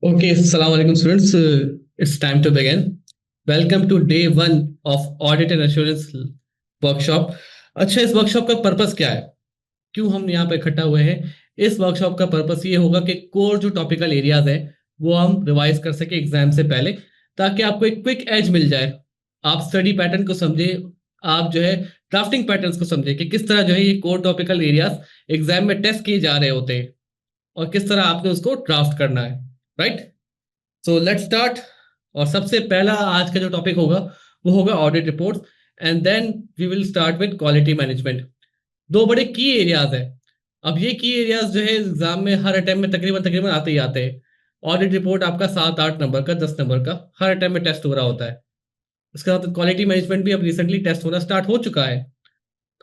Okay, Assalamu alaikum students. It's time to begin. Welcome to day one of Audit and Assurance workshop. अच्छा, इस workshop का purpose क्या है? क्यों हम यहाँ पे इकट्ठा हुए हैं? इस वर्कशॉप का पर्पस ये होगा कि कोर जो टॉपिकल एरियाज है वो हम रिवाइज कर सके एग्जाम से पहले, ताकि आपको एक क्विक एज मिल जाए। आप स्टडी पैटर्न को समझे, आप जो है ड्राफ्टिंग पैटर्न्स को समझे कि किस तरह जो है ये कोर टॉपिकल एरियाज एग्जाम में टेस्ट किए जा रहे होते हैं और किस तरह आपने उसको ड्राफ्ट करना है। Right, so let's start. और सबसे पहला आज का जो टॉपिक होगा वो होगा audit report, and then we will start with quality management. दो बड़े की एरियाज हैं। अब ये की एरियाज जो है एग्जाम में हर अटेम्प्ट में तकरीबन तकरीबन आते ही आते हैं। ऑडिट रिपोर्ट आपका 7-8 नंबर का, 10 नंबर का हर अटेम्प्ट में टेस्ट हो रहा होता है। उसके बाद क्वालिटी मैनेजमेंट भी अब रिसेंटली टेस्ट होना स्टार्ट हो चुका है।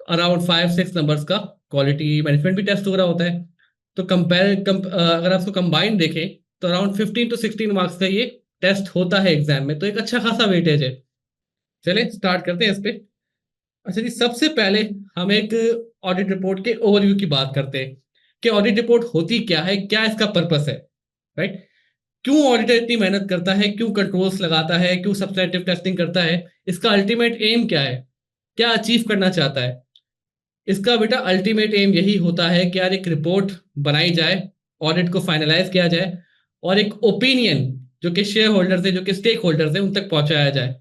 अराउंड 5-6 नंबर्स का क्वालिटी मैनेजमेंट भी टेस्ट हो रहा होता है। तो अगर आप उसको कंबाइन देखें तो अराउंड 15 to 16 मार्क्स का ये टेस्ट होता है एग्जाम में, तो एक अच्छा खासा वेटेज है। चले स्टार्ट करते हैं इस पे। अच्छा जी, सबसे पहले हम एक ऑडिट रिपोर्ट के ओवरव्यू की बात करते हैं कि ऑडिट रिपोर्ट होती क्या है, क्या इसका पर्पस है। राइट, क्यों ऑडिटर इतनी मेहनत करता है, क्यों कंट्रोल्स लगाता है, क्यों सब्सटेंटिव टेस्टिंग करता है, इसका अल्टीमेट एम क्या है, क्या अचीव करना चाहता है। इसका बेटा अल्टीमेट एम यही होता है कि यार एक रिपोर्ट बनाई जाए, ऑडिट को फाइनलाइज किया जाए और एक ओपिनियन जो कि शेयर होल्डर्स है, जो कि स्टेक होल्डर्स है, उन तक पहुंचाया जाए।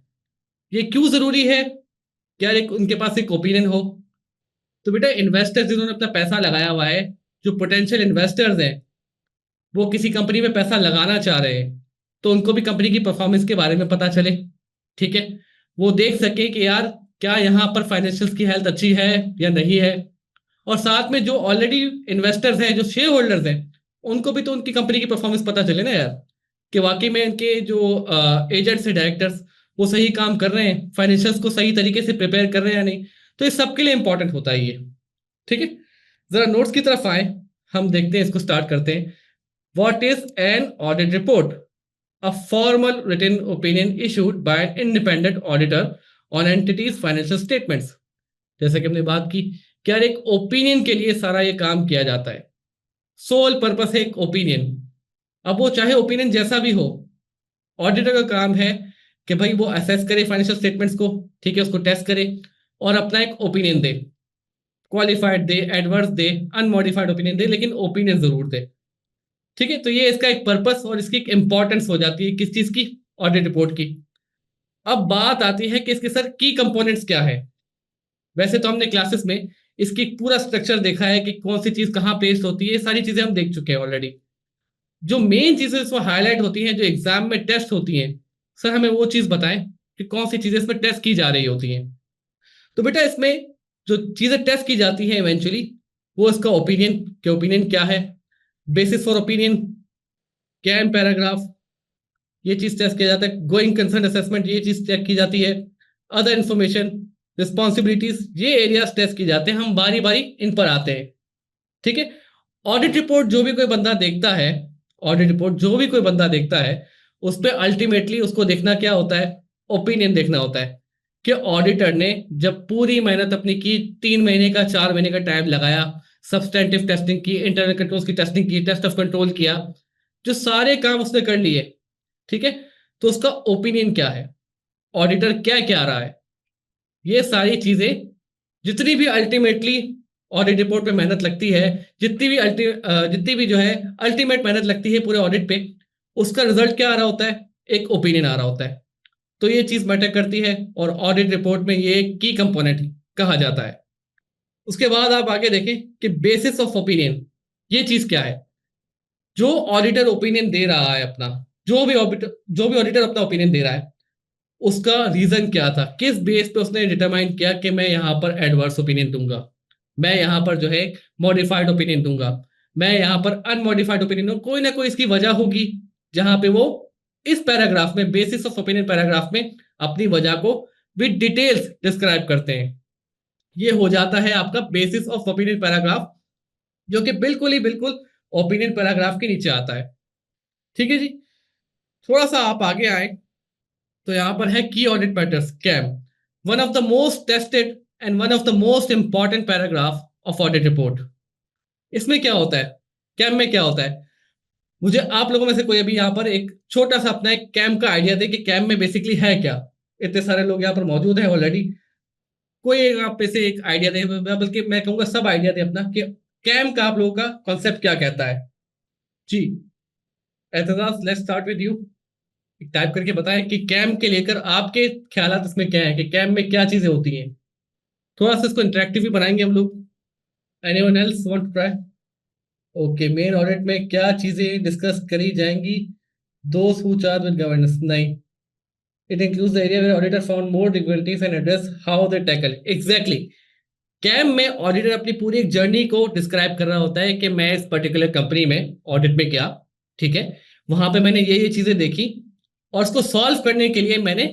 ये क्यों जरूरी है कि यार एक उनके पास एक ओपिनियन हो। तो बेटा इन्वेस्टर्स जिन्होंने अपना पैसा लगाया हुआ है, जो पोटेंशियल इन्वेस्टर्स हैं, वो किसी कंपनी में पैसा लगाना चाह रहे हैं, तो उनको भी कंपनी की परफॉर्मेंस के बारे में पता चले। ठीक है, वो देख सके कि यार क्या यहाँ पर फाइनेंशियल्स की हेल्थ अच्छी है या नहीं है। और साथ में जो ऑलरेडी इन्वेस्टर्स हैं, जो शेयर होल्डर्स हैं, उनको भी तो उनकी कंपनी की परफॉर्मेंस पता चले ना यार, कि वाकई में इनके जो एजेंट्स हैं, डायरेक्टर्स, वो सही काम कर रहे हैं, फाइनेंशियल्स को सही तरीके से प्रिपेयर कर रहे हैं या नहीं। तो ये सबके लिए इंपॉर्टेंट होता है ये। ठीक है, जरा नोट्स की तरफ आए, हम देखते हैं, इसको स्टार्ट करते हैं। What is an audit report? A formal written opinion issued by an independent auditor on entities financial statements. जैसे कि हमने बात की कि यार एक ओपिनियन के लिए सारा ये काम किया जाता है। सोल पर्पस है एक ओपिनियन। अब वो चाहे ओपिनियन जैसा भी हो, ऑडिटर का काम है कि भाई वो असेस करे फाइनेंशियल स्टेटमेंट्स को, ठीक है, उसको टेस्ट करे और अपना एक ओपिनियन दे। क्वालिफाइड दे, एडवर्स दे, अनमॉडिफाइड ओपिनियन दे, लेकिन ओपिनियन जरूर दे। ठीक है, तो ये इसका एक पर्पस और इसकी एक इंपॉर्टेंस हो जाती है किस चीज की, ऑडिट रिपोर्ट की। अब बात आती है कि इसके सर की कंपोनेंट्स क्या है। वैसे तो हमने क्लासेस में इसकी पूरा स्ट्रक्चर देखा है कि कौन सी चीज कहाँ पेस्ट होती है, ये सारी चीजें हम देख चुके हैं ऑलरेडी। जो मेन चीजें इसमें हाईलाइट होती हैं, जो एग्जाम में टेस्ट होती हैं, सर हमें वो चीज बताएं कि कौन सी चीजें इसमें टेस्ट की जा रही होती हैं। तो बेटा इसमें जो चीजें टेस्ट की जाती हैं इवेंचुअली, वो इसका ओपिनियन, कि ओपिनियन क्या है, basis for opinion, can paragraph, ये चीज टेस्ट किया जाता है। गोइंग कंसर्न असेसमेंट, ये चीज चेक की जाती है। अदर इंफॉर्मेशन, रिस्पॉन्सिबिलिटीज, ये एरियाज टेस्ट की जाते हैं। हम बारी बारी इन पर आते हैं। ठीक है, ऑडिट रिपोर्ट जो भी कोई बंदा देखता है, ऑडिट रिपोर्ट जो भी कोई बंदा देखता है, उस पर अल्टीमेटली उसको देखना क्या होता है, ओपिनियन देखना होता है कि ऑडिटर ने जब पूरी मेहनत अपनी की, 3 महीने का 4 महीने का टाइम लगाया, सब्सटेंटिव टेस्टिंग की, इंटरनल कंट्रोल्स की टेस्टिंग की, टेस्ट ऑफ कंट्रोल किया, जो सारे काम उसने कर लिए, ठीक है, तो उसका ओपिनियन क्या है, ऑडिटर क्या क्या रहा है। ये सारी चीजें जितनी भी अल्टीमेटली ऑडिट रिपोर्ट पे मेहनत लगती है, जितनी भी जो है अल्टीमेट मेहनत लगती है पूरे ऑडिट पे, उसका रिजल्ट क्या आ रहा होता है, एक ओपिनियन आ रहा होता है। तो ये चीज मैटर करती है और ऑडिट रिपोर्ट में ये की कंपोनेंट कहा जाता है। उसके बाद आप आगे देखें कि बेसिस ऑफ ओपिनियन, ये चीज क्या है। जो ऑडिटर ओपिनियन दे रहा है अपना, जो भी ऑडिटर अपना ओपिनियन दे रहा है, उसका रीजन क्या था, किस बेस पे उसने डिटरमाइन किया कि मैं यहां पर एडवर्स ओपिनियन दूंगा, मैं यहां पर जो है मॉडिफाइड ओपिनियन दूंगा, मैं यहां पर अनमॉडिफाइड ओपिनियन दूंगा। कोई ना कोई इसकी वजह होगी, जहां पे वो इस पैराग्राफ में, बेसिस ऑफ ओपिनियन पैराग्राफ में, अपनी वजह को विद डिटेल्स डिस्क्राइब करते हैं। ये हो जाता है आपका बेसिस ऑफ ओपिनियन पैराग्राफ, जो कि बिल्कुल ही बिल्कुल ओपिनियन पैराग्राफ के नीचे आता है। ठीक है जी, थोड़ा सा आप आगे आए तो यहां पर है key audit matters, KAM, one of the most tested and one of the most important paragraph of audit report. इसमें क्या होता है, कैम में क्या होता है, मुझे आप लोगों में से कोई अभी यहाँ पर एक छोटा सा अपना एक कैम का आइडिया दे कि कैम में बेसिकली है क्या। इतने सारे लोग यहाँ पर मौजूद हैं ऑलरेडी। कोई एक आप में से एक आइडिया दे, बल्कि मैं कहूंगा सब आइडिया दे अपना कि कैम का आप लोगों का कॉन्सेप्ट क्या कहता है। जी, Aitzaz, let's start with you. Type करके बताएं कि कैम के लेकर आपके ख्यालात इसमें क्या है, कि कैम में क्या चीजें होती हैं। थोड़ा सा इसको इंटरेक्टिव भी बनाएंगे हम लोग। Anyone else want to try? Okay, main audit में क्या चीजें डिस्कस करी जाएंगी? Those who charge with governance, नहीं। It includes the area where auditor found more difficulties and address how they tackle. Exactly, KAM में ऑडिटर अपनी पूरी एक जर्नी को डिस्क्राइब कर रहा होता है कि मैं इस पर्टिकुलर कंपनी में ऑडिट में गया, ठीक है, वहां पे मैंने ये चीजें देखी और उसको सॉल्व करने के लिए मैंने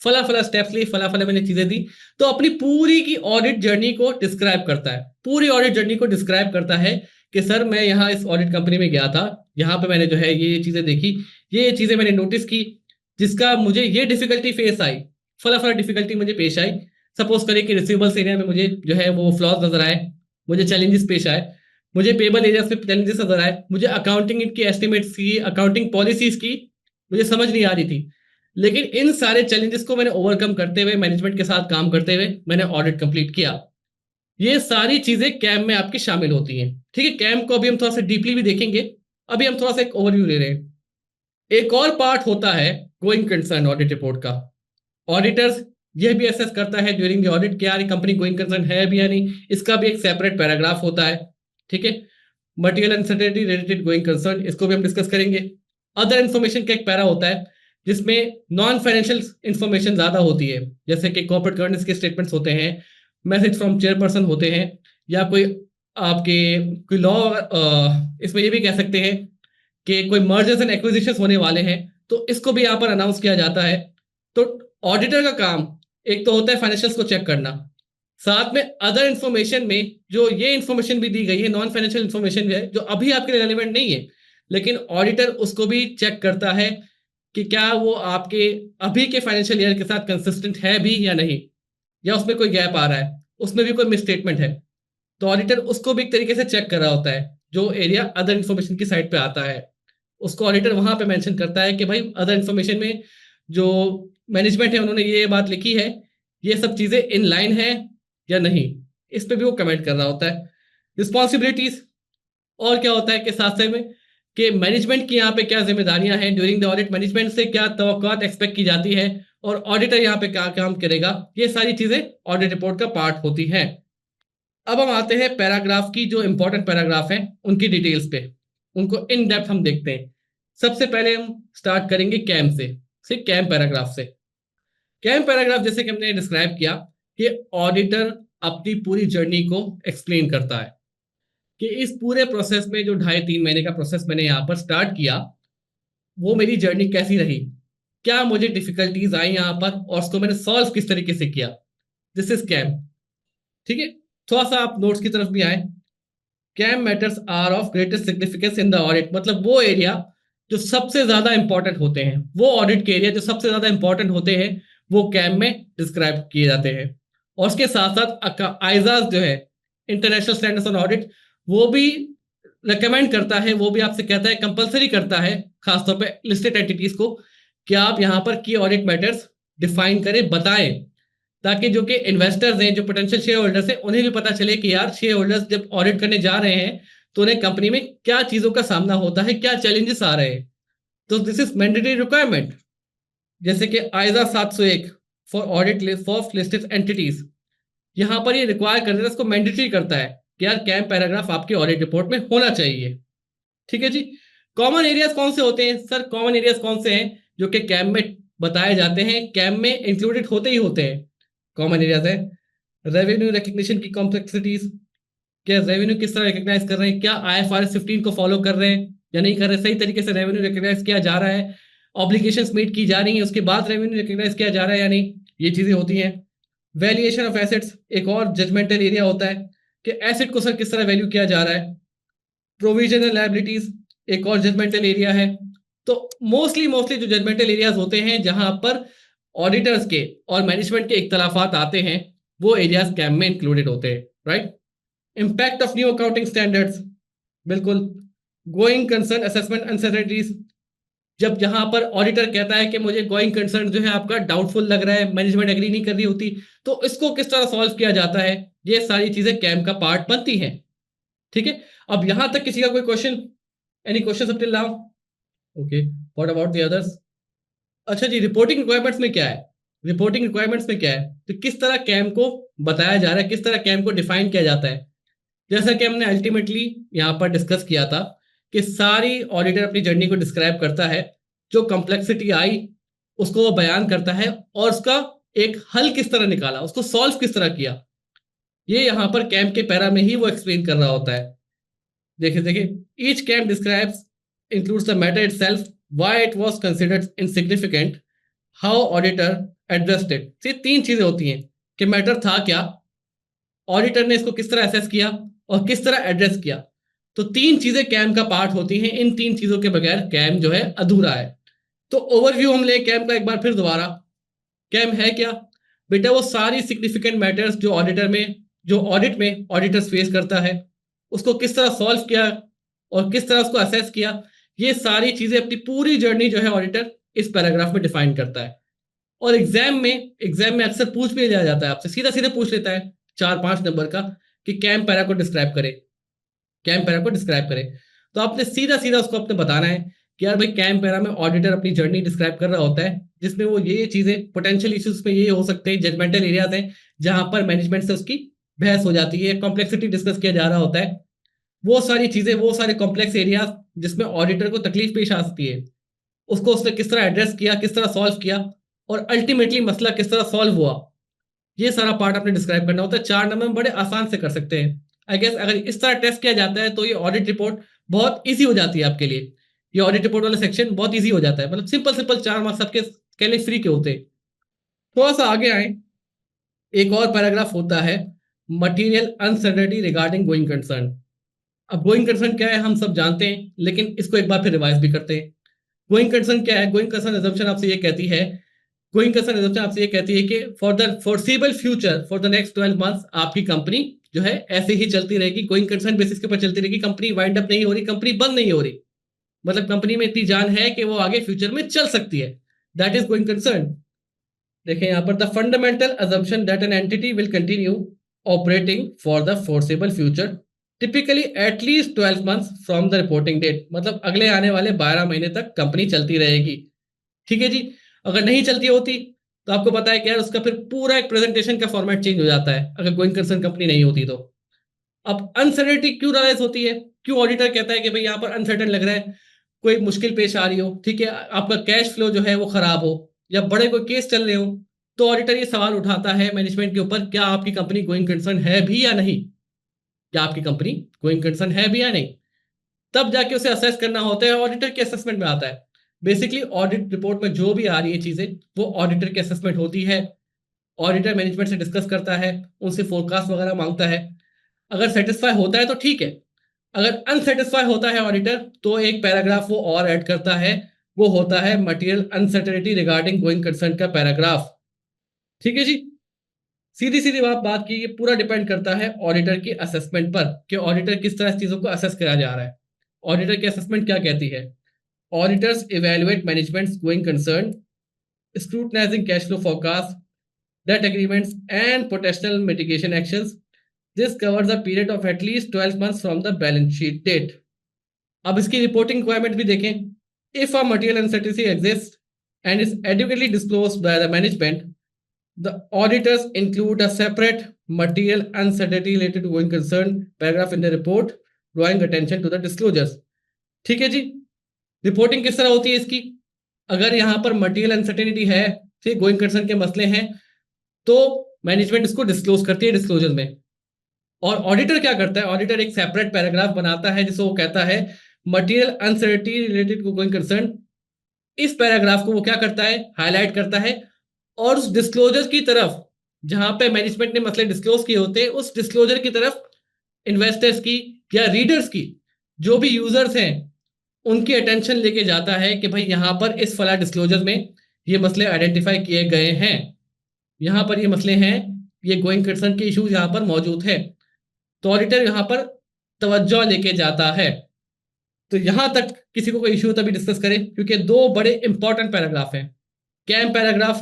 फला फला स्टेप्स लिए, फला फला मैंने चीजें दी। तो अपनी पूरी की ऑडिट जर्नी को डिस्क्राइब करता है, पूरी ऑडिट जर्नी को डिस्क्राइब करता है कि सर मैं यहाँ इस ऑडिट कंपनी में गया था, यहाँ पे मैंने जो है ये चीजें देखी, ये चीजें मैंने नोटिस की, जिसका मुझे ये डिफिकल्टी फेस आई, फला फला डिफिकल्टी मुझे पेश आई। सपोज करिए कि रिसीवेबल्स एरिया में मुझे जो है वो फ्लॉज नजर आए, मुझे चैलेंजेस पेश आए, मुझे पेबल एरिया में चैलेंजेस नजर आए, मुझे अकाउंटिंग की एस्टिमेट्स की, अकाउंटिंग पॉलिसीज की मुझे समझ नहीं आ रही थी। लेकिन इन सारे चैलेंजेस को मैंने ओवरकम करते हुए, मैनेजमेंट के साथ काम करते हुए मैंने ऑडिट कंप्लीट किया। ये सारी चीजें कैम में आपकी शामिल होती हैं। ठीक है, कैम को अभी हम थोड़ा सा डीपली भी देखेंगे। अभी हम थोड़ा सा एक ओवरव्यू ले रहे हैं। एक और पार्ट होता है गोइंग कंसर्न ऑडिट रिपोर्ट का। ऑडिटर्स यह भी असेस करता है ड्यूरिंग द ऑडिट कि यार कंपनी गोइंग कंसर्न है भी या नहीं, इसका भी एक सेपरेट पैराग्राफ होता है। ठीक है, material uncertainty related going concern, इसको भी हम डिस्कस करेंगे। अदर इन्फॉर्मेशन का एक पैरा होता है जिसमें नॉन फाइनेंशियल इन्फॉर्मेशन ज्यादा होती है, जैसे कि कॉर्पोरेट गवर्नेंस के स्टेटमेंट्स होते हैं, मैसेज फ्रॉम चेयरपर्सन होते हैं, या कोई आपके कोई लॉ, इसमें ये भी कह सकते हैं कि कोई मर्जर्स एंड एक्विजिशंस होने वाले हैं, तो इसको भी यहाँ पर अनाउंस किया जाता है। तो ऑडिटर का काम एक तो होता है फाइनेंशियल्स को चेक करना, साथ में अदर इंफॉर्मेशन में जो ये इंफॉर्मेशन भी दी गई है, नॉन फाइनेंशियल इंफॉर्मेशन है जो अभी आपके लिए रेलिवेंट नहीं है, लेकिन ऑडिटर उसको भी चेक करता है कि क्या वो आपके अभी के फाइनेंशियल ईयर के साथ कंसिस्टेंट है भी या नहीं, या उसमें कोई गैप आ रहा है, उसमें भी कोई मिसस्टेटमेंट है। तो ऑडिटर उसको भी एक तरीके से चेक कर रहा होता है। जो एरिया अदर इंफॉर्मेशन की साइड पे आता है उसको ऑडिटर वहां पे मेंशन करता है कि भाई अदर इंफॉर्मेशन में जो मैनेजमेंट है उन्होंने ये बात लिखी है, ये सब चीजें इन लाइन है या नहीं, इस पे भी वो कमेंट कर रहा होता है। रिस्पॉन्सिबिलिटीज और क्या होता है कि साथ साथ में कि मैनेजमेंट की यहाँ पे क्या जिम्मेदारियां हैं ड्यूरिंग द ऑडिट, मैनेजमेंट से क्या तवक्कुआत एक्सपेक्ट की जाती है और ऑडिटर यहाँ पे क्या काम करेगा, ये सारी चीजें ऑडिट रिपोर्ट का पार्ट होती हैं। अब हम आते हैं पैराग्राफ की, जो इंपॉर्टेंट पैराग्राफ हैं उनकी डिटेल्स पे, उनको इन डेप्थ हम देखते हैं। सबसे पहले हम स्टार्ट करेंगे कैम से कैम पैराग्राफ से। कैम पैराग्राफ जैसे कि हमने डिस्क्राइब किया कि ऑडिटर अपनी पूरी जर्नी को एक्सप्लेन करता है कि इस पूरे प्रोसेस में जो 2.5-3 महीने का प्रोसेस मैंने यहाँ पर स्टार्ट किया, वो मेरी जर्नी कैसी रही, क्या मुझे डिफिकल्टीज आई यहाँ पर और उसको मैंने सॉल्व किस तरीके से किया। This is KAM. ठीक है, थोड़ा सा आप नोट्स की तरफ भी आए। KAM matters are of greatest significance in the audit, मतलब वो एरिया जो सबसे ज्यादा इंपॉर्टेंट होते हैं, वो ऑडिट के एरिया जो सबसे ज्यादा इंपॉर्टेंट होते हैं वो कैम में डिस्क्राइब किए जाते हैं। और उसके साथ साथ आइजाज जो है, इंटरनेशनल स्टैंडर्ड्स ऑन ऑडिट, वो भी रिकमेंड करता है, वो भी आपसे कहता है, कंपलसरी करता है खासतौर पे लिस्टेड एंटिटीज को कि आप यहाँ पर की ऑडिट मैटर्स डिफाइन करें, बताएं, ताकि जो कि इन्वेस्टर्स हैं, जो पोटेंशियल शेयर होल्डर्स हैं, उन्हें भी पता चले कि यार शेयर होल्डर्स जब ऑडिट करने जा रहे हैं तो उन्हें कंपनी में क्या चीजों का सामना होता है, क्या चैलेंजेस आ रहे हैं। तो दिस इज मैंडेटरी रिक्वायरमेंट। जैसे कि आइजा 701 for audit for listed entities, यहां पर ये रिक्वायर कर देता है, इसको मैंडेटरी करता है कि यार कैम पैराग्राफ आपके ऑडिट रिपोर्ट में होना चाहिए। ठीक है जी। कॉमन एरियाज कौन से होते हैं सर? कॉमन एरियाज कौन से हैं जो कि कैम में बताए जाते हैं, कैम में इंक्लूडेड होते ही होते हैं? कॉमन एरियाज है रेवेन्यू रिकग्निशन की कॉम्प्लेक्सिटीज, क्या रेवेन्यू किस तरह रिकग्नाइज कर रहे हैं, क्या IFRS 15 को फॉलो कर रहे हैं या नहीं कर रहे, सही तरीके से रेवेन्यू रिकग्नाइज किया जा रहा है, ऑब्लिगेशंस मीट की जा रही हैं, उसके बाद रेवेन्यू रिकग्नाइज किया जा रहा है या नहीं, ये चीजें होती हैं। वैल्यूएशन ऑफ एसेट्स एक और जजमेंटल एरिया होता है कि एसेट को सर किस तरह वैल्यू किया जा रहा है। प्रोविजन एंड लायबिलिटीज एक और जजमेंटल एरिया है। तो मोस्टली मोस्टली जो जजमेंटल एरियाज होते हैं जहां पर ऑडिटर्स के और मैनेजमेंट के इख्तलाफात आते हैं, वो एरियाज कैम में इंक्लूडेड होते हैं, right. Impact of new accounting standards, बिल्कुल। गोइंग कंसर्न असेसमेंट अनसर्टेनिटीज, जब यहाँ पर ऑडिटर कहता है कि मुझे गोइंग कंसर्न जो है आपका डाउटफुल लग रहा है, मैनेजमेंट एग्री नहीं कर रही होती, तो इसको किस तरह सॉल्व किया जाता है, ये सारी चीजें कैम का पार्ट बनती हैं। ठीक है, अब यहां तक किसी का कोई question, any question up till now? Okay, what about the others? अच्छा जी, रिपोर्टिंग रिक्वायरमेंट्स में क्या है? रिपोर्टिंग रिक्वायरमेंट्स में क्या है, तो किस तरह कैम को बताया जा रहा है, किस तरह कैम को डिफाइन किया जाता है? जैसा कि हमने अल्टीमेटली यहाँ पर डिस्कस किया था कि सारी ऑडिटर अपनी जर्नी को डिस्क्राइब करता है, जो कॉम्प्लेक्सिटी आई उसको वो बयान करता है, और उसका एक हल किस तरह निकाला, उसको सॉल्व किस तरह किया, ये यहाँ पर कैम के पैरा में ही वो एक्सप्लेन कर रहा होता है। देखिए देखिए, each KAM describes includes the matter itself, why it was considered insignificant, how auditor addressed it. ये तीन चीजें होती हैं कि मैटर था क्या, ऑडिटर ने इसको किस तरह असेस किया, और किस तरह एड्रेस किया। तो तीन चीजें कैम का पार्ट होती हैं, इन तीन चीजों के बगैर कैम जो है अधूरा है। तो ओवरव्यू हम ले कैम का एक बार फिर दोबारा। कैम है क्या बेटा? वो सारी सिग्निफिकेंट मैटर्स जो ऑडिटर में, जो ऑडिट में ऑडिटर्स फेस करता है, उसको किस तरह सॉल्व किया और किस तरह उसको असेस किया, ये सारी चीजें अपनी पूरी जर्नी जो है ऑडिटर इस पैराग्राफ में डिफाइन करता है। और एग्जाम में अक्सर पूछ भी लिया जाता है आपसे, सीधा सीधा पूछ लेता है 4-5 नंबर का, कि कैम पैरा को डिस्क्राइब करे, कैम पैरा को डिस्क्राइब करे। तो आपने सीधा सीधा उसको अपने बताना है कि यार भाई, कैम पैरा में ऑडिटर अपनी जर्नी डिस्क्राइब कर रहा होता है, जिसमें वो ये चीजें, पोटेंशियल इश्यूज में ये हो सकते हैं, जजमेंटल एरियाज हैं जहां पर मैनेजमेंट से उसकी बहस हो जाती है, कॉम्प्लेक्सिटी डिस्कस किया जा रहा होता है, वो सारी चीजें, वो सारे कॉम्प्लेक्स एरियाज जिसमें ऑडिटर को तकलीफ पेश आ सकती है, उसको उसने किस तरह एड्रेस किया, किस तरह सॉल्व किया, और अल्टीमेटली मसला किस तरह सॉल्व हुआ, ये सारा पार्ट आपने डिस्क्राइब करना होता है। 4 नंबर में बड़े आसान से कर सकते हैं। आई गेस अगर इस तरह टेस्ट किया जाता है तो ये ऑडिट रिपोर्ट बहुत ईजी हो जाती है आपके लिए। ये ऑडिट रिपोर्ट वाला सेक्शन बहुत ईजी हो जाता है, मतलब सिंपल सिंपल 4 मार्क्स आपके के लिए फ्री के होते हैं। थोड़ा सा आगे आए, एक और पैराग्राफ होता है, material uncertainty regarding going concern. अब गोइंग कंसर्न क्या है हम सब जानते हैं, लेकिन इसको एक बार फिर रिवाइज भी करते हैं। गोइंग कंसर्न क्या है? गोइंग कंसर्न अजम्पशन आपसे ये कहती है, गोइंग कंसर्न अजम्पशन आपसे ये कहती है कि for the foreseeable future, for the next 12 months आपकी कंपनी जो है ऐसे ही चलती रहेगी, गोइंग कंसर्न बेसिस के ऊपर चलती रहेगी, कंपनी वाइंड अप नहीं हो रही, कंपनी बंद नहीं हो रही, मतलब कंपनी में इतनी जान है कि वो आगे फ्यूचर में चल सकती है। That is going concern. देखें यहाँ पर, the fundamental assumption that an entity will continue operating for the foreseeable future typically at least 12 months from the reporting date, मतलब अगले आने वाले 12 महीने तक कंपनी चलती रहेगी। ठीक है जी। अगर नहीं चलती होती तो आपको पता है कि यार उसका फिर पूरा एक प्रेजेंटेशन का फॉर्मेट चेंज हो जाता है, अगर गोइंग कंसर्न कंपनी नहीं होती तो। अब अनसर्टेनिटी क्यों राइज होती है? क्यों ऑडिटर कहता है कि भाई यहाँ पर अनसर्टेन लग रहा है, कोई मुश्किल पेश आ रही हो, ठीक है, आपका कैश फ्लो जो है वो खराब हो, या बड़े कोई केस चल रहे हो, तो ऑडिटर ये सवाल उठाता है मैनेजमेंट के ऊपर, क्या आपकी कंपनी गोइंग कंसर्न है भी या नहीं, क्या आपकी कंपनी गोइंग कंसर्न है भी या नहीं। तब जाके उसे असेस करना होता है, ऑडिटर के असेसमेंट में आता है। बेसिकली ऑडिट रिपोर्ट में जो भी आ रही है चीजें, वो ऑडिटर की असेसमेंट होती है। ऑडिटर मैनेजमेंट से डिस्कस करता है, उनसे फोरकास्ट वगैरह मांगता है। अगर सेटिस्फाई होता है तो ठीक है, अगर अनसेटिस्फाई होता है ऑडिटर, तो एक पैराग्राफ वो और ऐड करता है, वो होता है material uncertainty regarding going concern का पैराग्राफ। ठीक है जी। सीधी सीधी बात की, ये पूरा डिपेंड करता है ऑडिटर की असेसमेंट पर, कि ऑडिटर किस तरह चीजों को असेस किया जा रहा है। ऑडिटर की असेसमेंट क्या कहती है? Auditors evaluate managements going concern, scrutinizing cash flow forecasts, debt agreements, and potential mitigation actions. This covers a period of at least 12 months from the balance sheet date. अब इसकी रिपोर्टिंग रिक्वायरमेंट भी देखें। If a material uncertainty exist and is adequately disclosed by the management, the auditors include a separate material uncertainty related to going concern paragraph in the report, drawing attention to the disclosures. ठीक है जी। Reporting किस तरह होती है इसकी? अगर यहाँ पर मटेरियल अनसर्टेनिटी है, ठीक, गोइंग कंसर्न के मसले हैं, तो मैनेजमेंट इसको डिस्क्लोज करती है डिस्क्लोजर में। और ऑडिटर क्या करता है? ऑडिटर एक सेपरेट पैराग्राफ बनाता है जिसको वो कहता है material uncertainty related to going concern. इस पैराग्राफ को वो क्या करता है? हाईलाइट करता है, और उस डिस्क्लोजर की तरफ, जहां पे मैनेजमेंट ने मसले डिस्क्लोज किए होते हैं, उस डिस्क्लोजर की तरफ इन्वेस्टर्स की या रीडर्स की, जो भी यूजर्स हैं, उनकी अटेंशन लेके जाता है कि भाई यहां पर इस फला डिस्क्लोजर में ये मसले आइडेंटिफाई किए गए हैं, यहां पर ये मसले हैं, ये गोइंग कंसर्न के इश्यूज यहां पर मौजूद है। तो ऑडिटर यहां पर तवज्जो लेके जाता है। तो यहां तक किसी को कोई इश्यू तभी डिस्कस करें, क्योंकि दो बड़े इंपॉर्टेंट पैराग्राफ हैं, कैम पैराग्राफ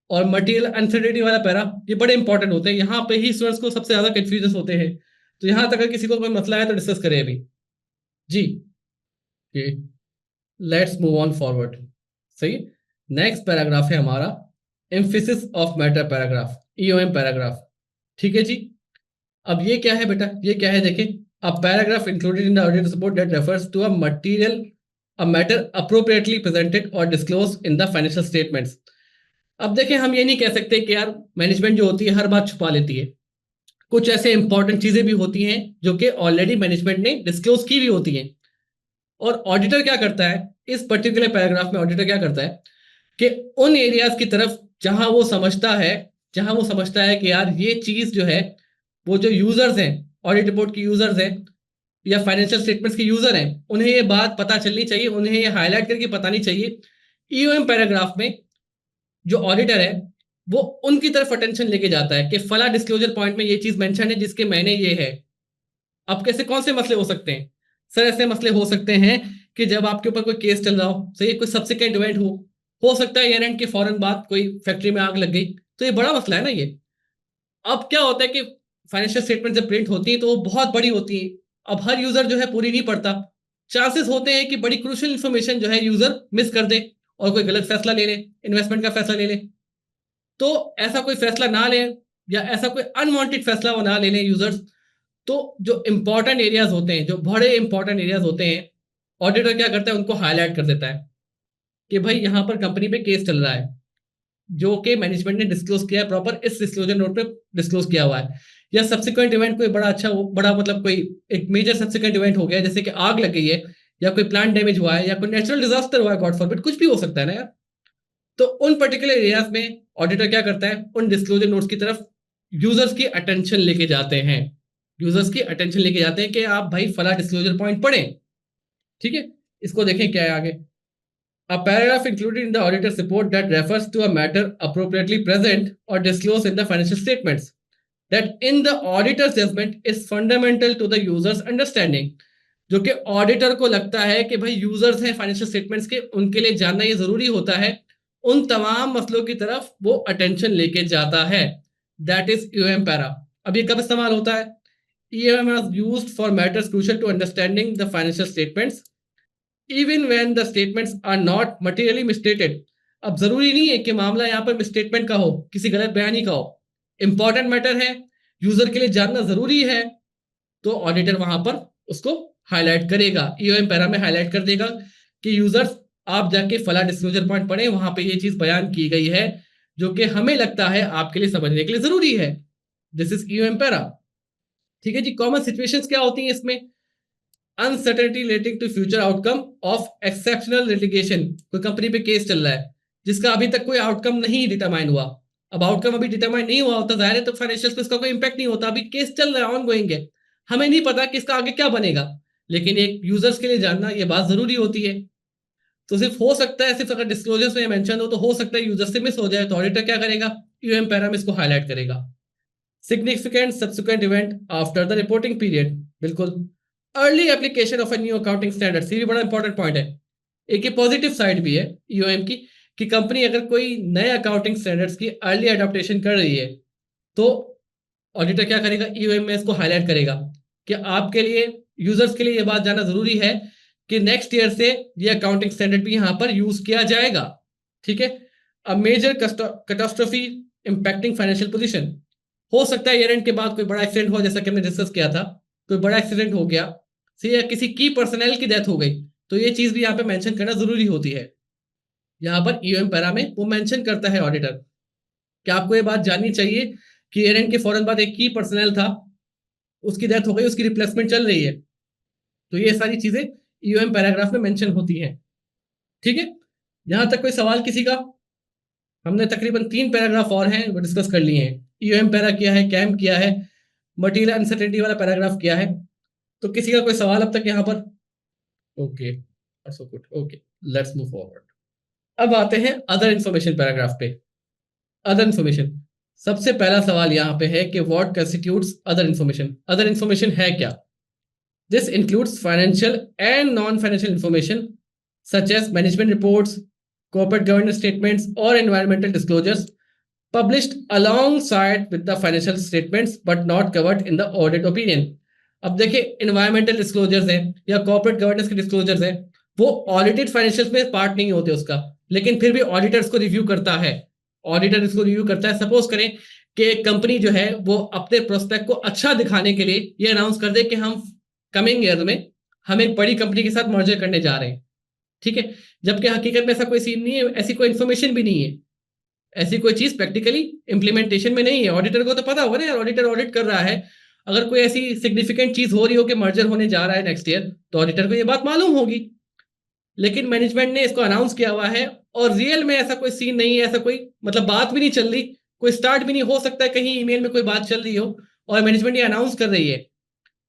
और मटेरियल अनसर्टेनिटी वाला पैरा। ये बड़े इंपॉर्टेंट होते हैं, यहाँ पे ही स्टूडेंट्स को सबसे ज्यादा कंफ्यूजन होते हैं। तो यहां तक अगर किसी को कोई मसला है तो डिस्कस करें अभी जी। Let's move on forward. सही। नेक्स्ट पैराग्राफ है हमारा emphasis of matter paragraph, EOM paragraph. ठीक है जी। अब ये क्या है बेटा, ये क्या है देखें, a paragraph included in the audio report that refers to a material a matter appropriately presented और disclose in the financial statements. अब देखें, हम ये नहीं कह सकते कि यार मैनेजमेंट जो होती है हर बात छुपा लेती है। कुछ ऐसे इंपॉर्टेंट चीजें भी होती हैं जो कि ऑलरेडी मैनेजमेंट ने डिस्क्लोज की भी होती हैं। और ऑडिटर क्या करता है, इस पर्टिकुलर पैराग्राफ में ऑडिटर क्या करता है कि उन एरियाज की तरफ जहां वो समझता है कि यार ये चीज जो है, वो जो यूजर्स हैं, ऑडिट रिपोर्ट के यूजर्स हैं या फाइनेंशियल स्टेटमेंट्स के यूजर हैं, उन्हें ये बात पता चलनी चाहिए, उन्हें ये हाईलाइट करके बतानी चाहिए। ईओएम पैराग्राफ में जो ऑडिटर है वो उनकी तरफ अटेंशन लेके जाता है कि फला डिस्क्लोजर पॉइंट में ये चीज मेंशन है जिसके मैंने ये है। अब कैसे कौन से मसले हो सकते हैं सर? ऐसे मसले हो सकते हैं कि जब आपके ऊपर कोई केस चल रहा हो, सही, कोई सब्सिक्वेंट इवेंट हो सकता है ईयर एंड के फौरन बाद कोई फैक्ट्री में आग लग गई, तो ये बड़ा मसला है ना ये। अब क्या होता है कि फाइनेंशियल स्टेटमेंट जब प्रिंट होती है तो वो बहुत बड़ी होती है। अब हर यूजर जो है पूरी नहीं पढ़ता, चांसेस होते हैं कि बड़ी क्रूशियल इंफॉर्मेशन जो है यूजर मिस कर दे और कोई गलत फैसला ले ले, इन्वेस्टमेंट का फैसला ले ले। तो ऐसा कोई फैसला ना ले या ऐसा कोई अनवांटेड फैसला वो ना ले लें यूजर्स, तो जो इंपॉर्टेंट एरियाज होते हैं, जो बड़े इंपॉर्टेंट एरियाज होते हैं, ऑडिटर क्या करता है उनको हाईलाइट कर देता है कि भाई यहां पर कंपनी पे केस चल रहा है जो कि मैनेजमेंट ने डिस्क्लोज किया है, प्रॉपर इस डिस्क्लोजर नोट पे डिस्क्लोज किया हुआ है। या सब्सिक्वेंट इवेंट कोई बड़ा अच्छा, बड़ा मतलब कोई एक मेजर सब्सिक्वेंट इवेंट हो गया, जैसे कि आग लग गई है या कोई प्लांट डैमेज हुआ है या कोई नेचुरल डिजास्टर हुआ है, गॉड फॉरबिड, कुछ भी हो सकता है ना यार। तो उन पर्टिकुलर एरियाज में ऑडिटर क्या करता है, उन डिस्क्लोजर नोट्स की तरफ यूजर्स की अटेंशन लेके जाते हैं, यूजर्स की अटेंशन लेके जाते हैं कि आप भाई फला डिस्क्लोजर पॉइंट पढ़ें। ठीक है, इसको देखें क्या है आगे। A paragraph included in the auditor's report that refers to a matter appropriately present or disclosed in the financial statements that in the auditor's judgment is fundamental to the user's understanding। जो कि auditor को लगता है कि भाई users हैं financial statements के, उनके लिए जानना ये जरूरी होता है, उन तमाम मसलों की तरफ वो अटेंशन लेके जाता है। That is EOM para. अब ये कब इस्तेमाल होता है? EOM is used for matters crucial to understanding the financial statements even when the statements are not materially misstated. अब जरूरी नहीं है कि मामला यहाँ पर मिसस्टेटमेंट का हो, किसी गलत बयानी का हो, इंपॉर्टेंट मैटर है, यूजर के लिए जानना जरूरी है, तो ऑडिटर वहां पर उसको हाईलाइट करेगा, ईओएम पैरा में हाईलाइट कर देगा कि यूजर्स आप जाके फला डिस्क्लोजर पॉइंट पढ़े, वहां पे ये चीज बयान की गई है जो कि हमें लगता है आपके लिए समझने के लिए जरूरी है। This is EOM para. ठीक है जी। कॉमन सिचुएशंस क्या होती हैं इसमें? Uncertainty relating to future outcome of exceptional litigation. कोई कंपनी पे केस चल रहा है जिसका अभी तक कोई आउटकम नहीं डिटरमाइन हुआ। अब आउटकम अभी डिटरमाइन नहीं हुआ होता, जाहिर है तो फाइनेंशियल पे इसका कोई इंपैक्ट नहीं होता, अभी केस चल रहा है, ऑन गोइंग है, हमें नहीं पता कि इसका आगे क्या बनेगा, लेकिन एक यूजर्स के लिए जानना ये बात जरूरी होती है। तो सिर्फ हो सकता है, सिर्फ अगर डिस्क्लोजर्स में मेंशन हो तो हो सकता है यूजर से मिस हो जाए, तो ऑडिटर क्या करेगा, यूएम पैरा में इसको हाईलाइट करेगा। Significant subsequent event after the reporting period, बिल्कुल। Early application of a new accounting standard, ये भी बड़ा इंपॉर्टेंट पॉइंट है। एक ये पॉजिटिव साइड भी है ईओएम की कि कंपनी अगर कोई नए अकाउंटिंग स्टैंडर्ड्स की अर्ली अडॉप्टेशन कर रही है तो ऑडिटर क्या करेगा, ईओएम में इसको हाईलाइट करेगा कि आपके लिए, यूजर्स के लिए ये बात जानना जरूरी है कि नेक्स्ट ईयर से ये अकाउंटिंग स्टैंडर्ड भी यहां पर यूज किया जाएगा। ठीक है। A major catastrophe impacting financial position, हो सकता है ईयर एंड के बाद कोई बड़ा एक्सीडेंट हो, जैसा कि हमने डिस्कस किया था, कोई बड़ा एक्सीडेंट हो गया, सही, या किसी की पर्सनल की डेथ हो गई, तो ये चीज भी यहाँ पे मेंशन करना जरूरी होती है। यहाँ पर ईओएम पैरा में वो मेंशन करता है ऑडिटर कि आपको ये बात जाननी चाहिए कि ईयर एंड के फौरन बाद एक की पर्सनल था, उसकी डेथ हो गई, उसकी रिप्लेसमेंट चल रही है, तो ये सारी चीजें ईओएम पैराग्राफ में मेंशन होती हैं। ठीक है। यहां तक कोई सवाल किसी का? हमने तकरीबन 3 पैराग्राफ और हैं वो डिस्कस कर लिए हैं। ईओएम पैरा किया है, कैम किया है, मटेरियल अनसर्टेनिटी वाला पैराग्राफ किया है। तो किसी का कोई सवाल अब तक यहाँ पर? Okay, so good, okay, let's move forward. अब आते हैं अदर इंफॉर्मेशन पैराग्राफ पे। अदर इंफॉर्मेशन, सबसे पहला सवाल यहाँ पे है कि what constitutes other information. Other information है क्या? This includes financial and non-financial information such as management reports, corporate governance statements, or environmental disclosures published alongside with the financial statements but not covered in the audit opinion. अब देखिए environmental disclosures है या corporate governance के disclosures है, वो audited financials में part नहीं होते उसका, लेकिन फिर भी ऑडिटर्स को रिव्यू करता है। ऑडिटर इसको रिव्यू करता है। सपोज करें कि एक कंपनी जो है वो अपने प्रोस्पेक्ट को अच्छा दिखाने के लिए ये अनाउंस कर दे कि हम कमिंग ईयर में हम एक बड़ी कंपनी के साथ मर्जर करने जा रहे हैं, ठीक है, जबकि हकीकत में ऐसा कोई सीन नहीं है, ऐसी कोई इन्फॉर्मेशन भी नहीं है, ऐसी कोई चीज प्रैक्टिकली इंप्लीमेंटेशन में नहीं है। ऑडिटर को तो पता होगा ना यार, ऑडिटर ऑडिट कर रहा है, अगर कोई ऐसी सिग्निफिकेंट चीज हो रही हो कि मर्जर होने जा रहा है नेक्स्ट ईयर, तो ऑडिटर को ये बात मालूम होगी। लेकिन मैनेजमेंट ने इसको अनाउंस किया हुआ है और रियल में ऐसा कोई सीन नहीं है, ऐसा कोई मतलब बात भी नहीं चल रही, कोई स्टार्ट भी नहीं हो सकता है, कहीं ईमेल में कोई बात चल रही हो और मैनेजमेंट ये अनाउंस कर रही है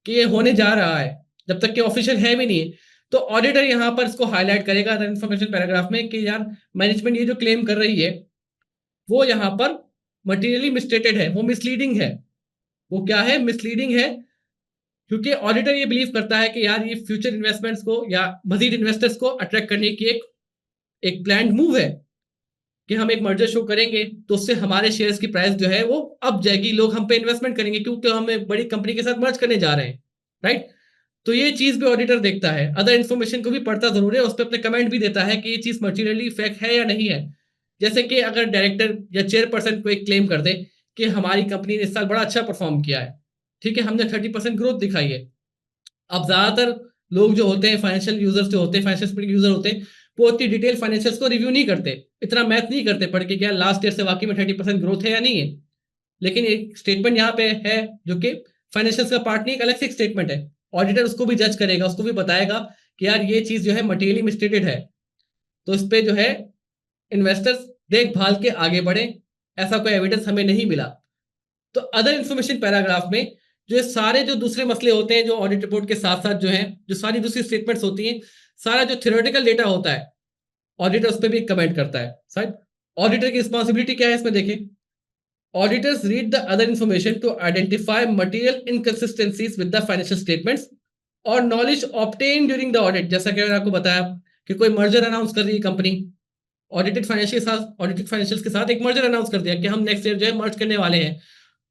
कि ये होने जा रहा है, जब तक कि ऑफिशियल है भी नहीं है। तो ऑडिटर यहाँ पर इसको हाईलाइट करेगा इन्फॉर्मेशन पैराग्राफ में कि यार मैनेजमेंट ये जो क्लेम कर रही है वो यहाँ पर मटेरियली मिसस्टेटेड है, वो मिसलीडिंग है। वो क्या है? मिसलीडिंग है, क्योंकि ऑडिटर ये बिलीव करता है कि यार ये फ्यूचर इन्वेस्टमेंट्स को या मजीद इन्वेस्टर्स को अट्रैक्ट करने की एक प्लान मूव है कि हम एक मर्जर शो करेंगे तो उससे हमारे शेयर्स की प्राइस जो है वो अप जाएगी, लोग हम पे इन्वेस्टमेंट करेंगे क्योंकि हम एक बड़ी कंपनी के साथ मर्ज करने जा रहे हैं, राइट। तो ये चीज भी ऑडिटर देखता है, अदर इन्फॉर्मेशन को भी पढ़ता जरूर है, उस पर अपने कमेंट भी देता है कि ये चीज मटेरियली फैक्ट है या नहीं है। जैसे कि अगर डायरेक्टर या चेयरपर्सन को एक क्लेम कर दे कि हमारी कंपनी ने इस साल बड़ा अच्छा परफॉर्म किया है, ठीक है, हमने 30% ग्रोथ दिखाई है। अब ज्यादातर लोग जो होते हैं, फाइनेंशियल यूजर्स जो होते हैं, फाइनेंशियल यूजर होते हैं, वो उतनी डिटेल फाइनेंशियल्स को रिव्यू नहीं करते, इतना मैथ नहीं करते पढ़ के क्या लास्ट ईयर से वाकई में 30% ग्रोथ है या नहीं है। लेकिन एक स्टेटमेंट यहाँ पे है जो कि फाइनेंशियल्स का पार्ट नहीं, एक अलग से एक स्टेटमेंट है, ऑडिटर उसको भी जज करेगा, उसको भी बताएगा कि यार ये चीज जो है मटेरियली मिसस्टेटेड है, तो इस पे जो है इन्वेस्टर्स देखभाल के आगे बढ़े, ऐसा कोई एविडेंस हमें नहीं मिला। तो अदर इंफॉर्मेशन पैराग्राफ में जो सारे जो दूसरे मसले होते हैं जो ऑडिट रिपोर्ट के साथ साथ जो है जो सारी दूसरी स्टेटमेंट्स होती हैं, सारा जो थ्योरेटिकल डेटा होता है ऑडिटर उस पर भी कमेंट करता है। शायद ऑडिटर की रिस्पॉन्सिबिलिटी क्या है इसमें देखें, auditors read the other information to identify material inconsistencies with the financial statements और knowledge obtain during the audit. जैसा कि मैंने आपको बताया कि कोई मर्जर अनाउंस कर रही है कंपनी, ऑडिटेड फाइनेंशियल के साथ एक मर्जर अनाउंस कर दिया कि हम नेक्स्ट ईयर जो है मर्ज करने वाले हैं,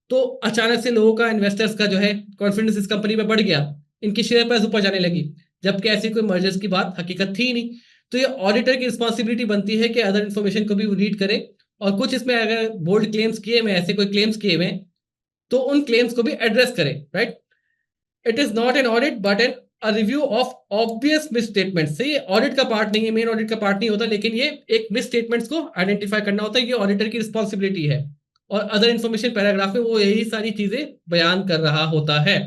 तो अचानक से लोगों का, इन्वेस्टर्स का जो है कॉन्फिडेंस इस कंपनी में बढ़ गया, इनकी शेयर प्राइस ऊपर जाने लगी, जबकि ऐसी कोई मर्जर्स की बात हकीकत थी ही नहीं। तो ये ऑडिटर की रिस्पॉन्सिबिलिटी बनती है कि अदर इन्फॉर्मेशन को भी रीड करे, और कुछ इसमें अगर बोल्ड क्लेम्स किए हुए, ऐसे कोई क्लेम्स किए हुए, तो उन क्लेम्स को भी एड्रेस करे, right. It is not an audit but a review of obvious misstatement. से ये ऑडिट का पार्ट नहीं है, मेन ऑडिट का पार्ट नहीं होता, लेकिन ये एक मिसस्टेटमेंट्स को आइडेंटिफाई करना होता है, ये ऑडिटर की रिस्पॉन्सिबिलिटी है। और अदर इंफॉर्मेशन पैराग्राफ में वो यही सारी चीजें बयान कर रहा होता है।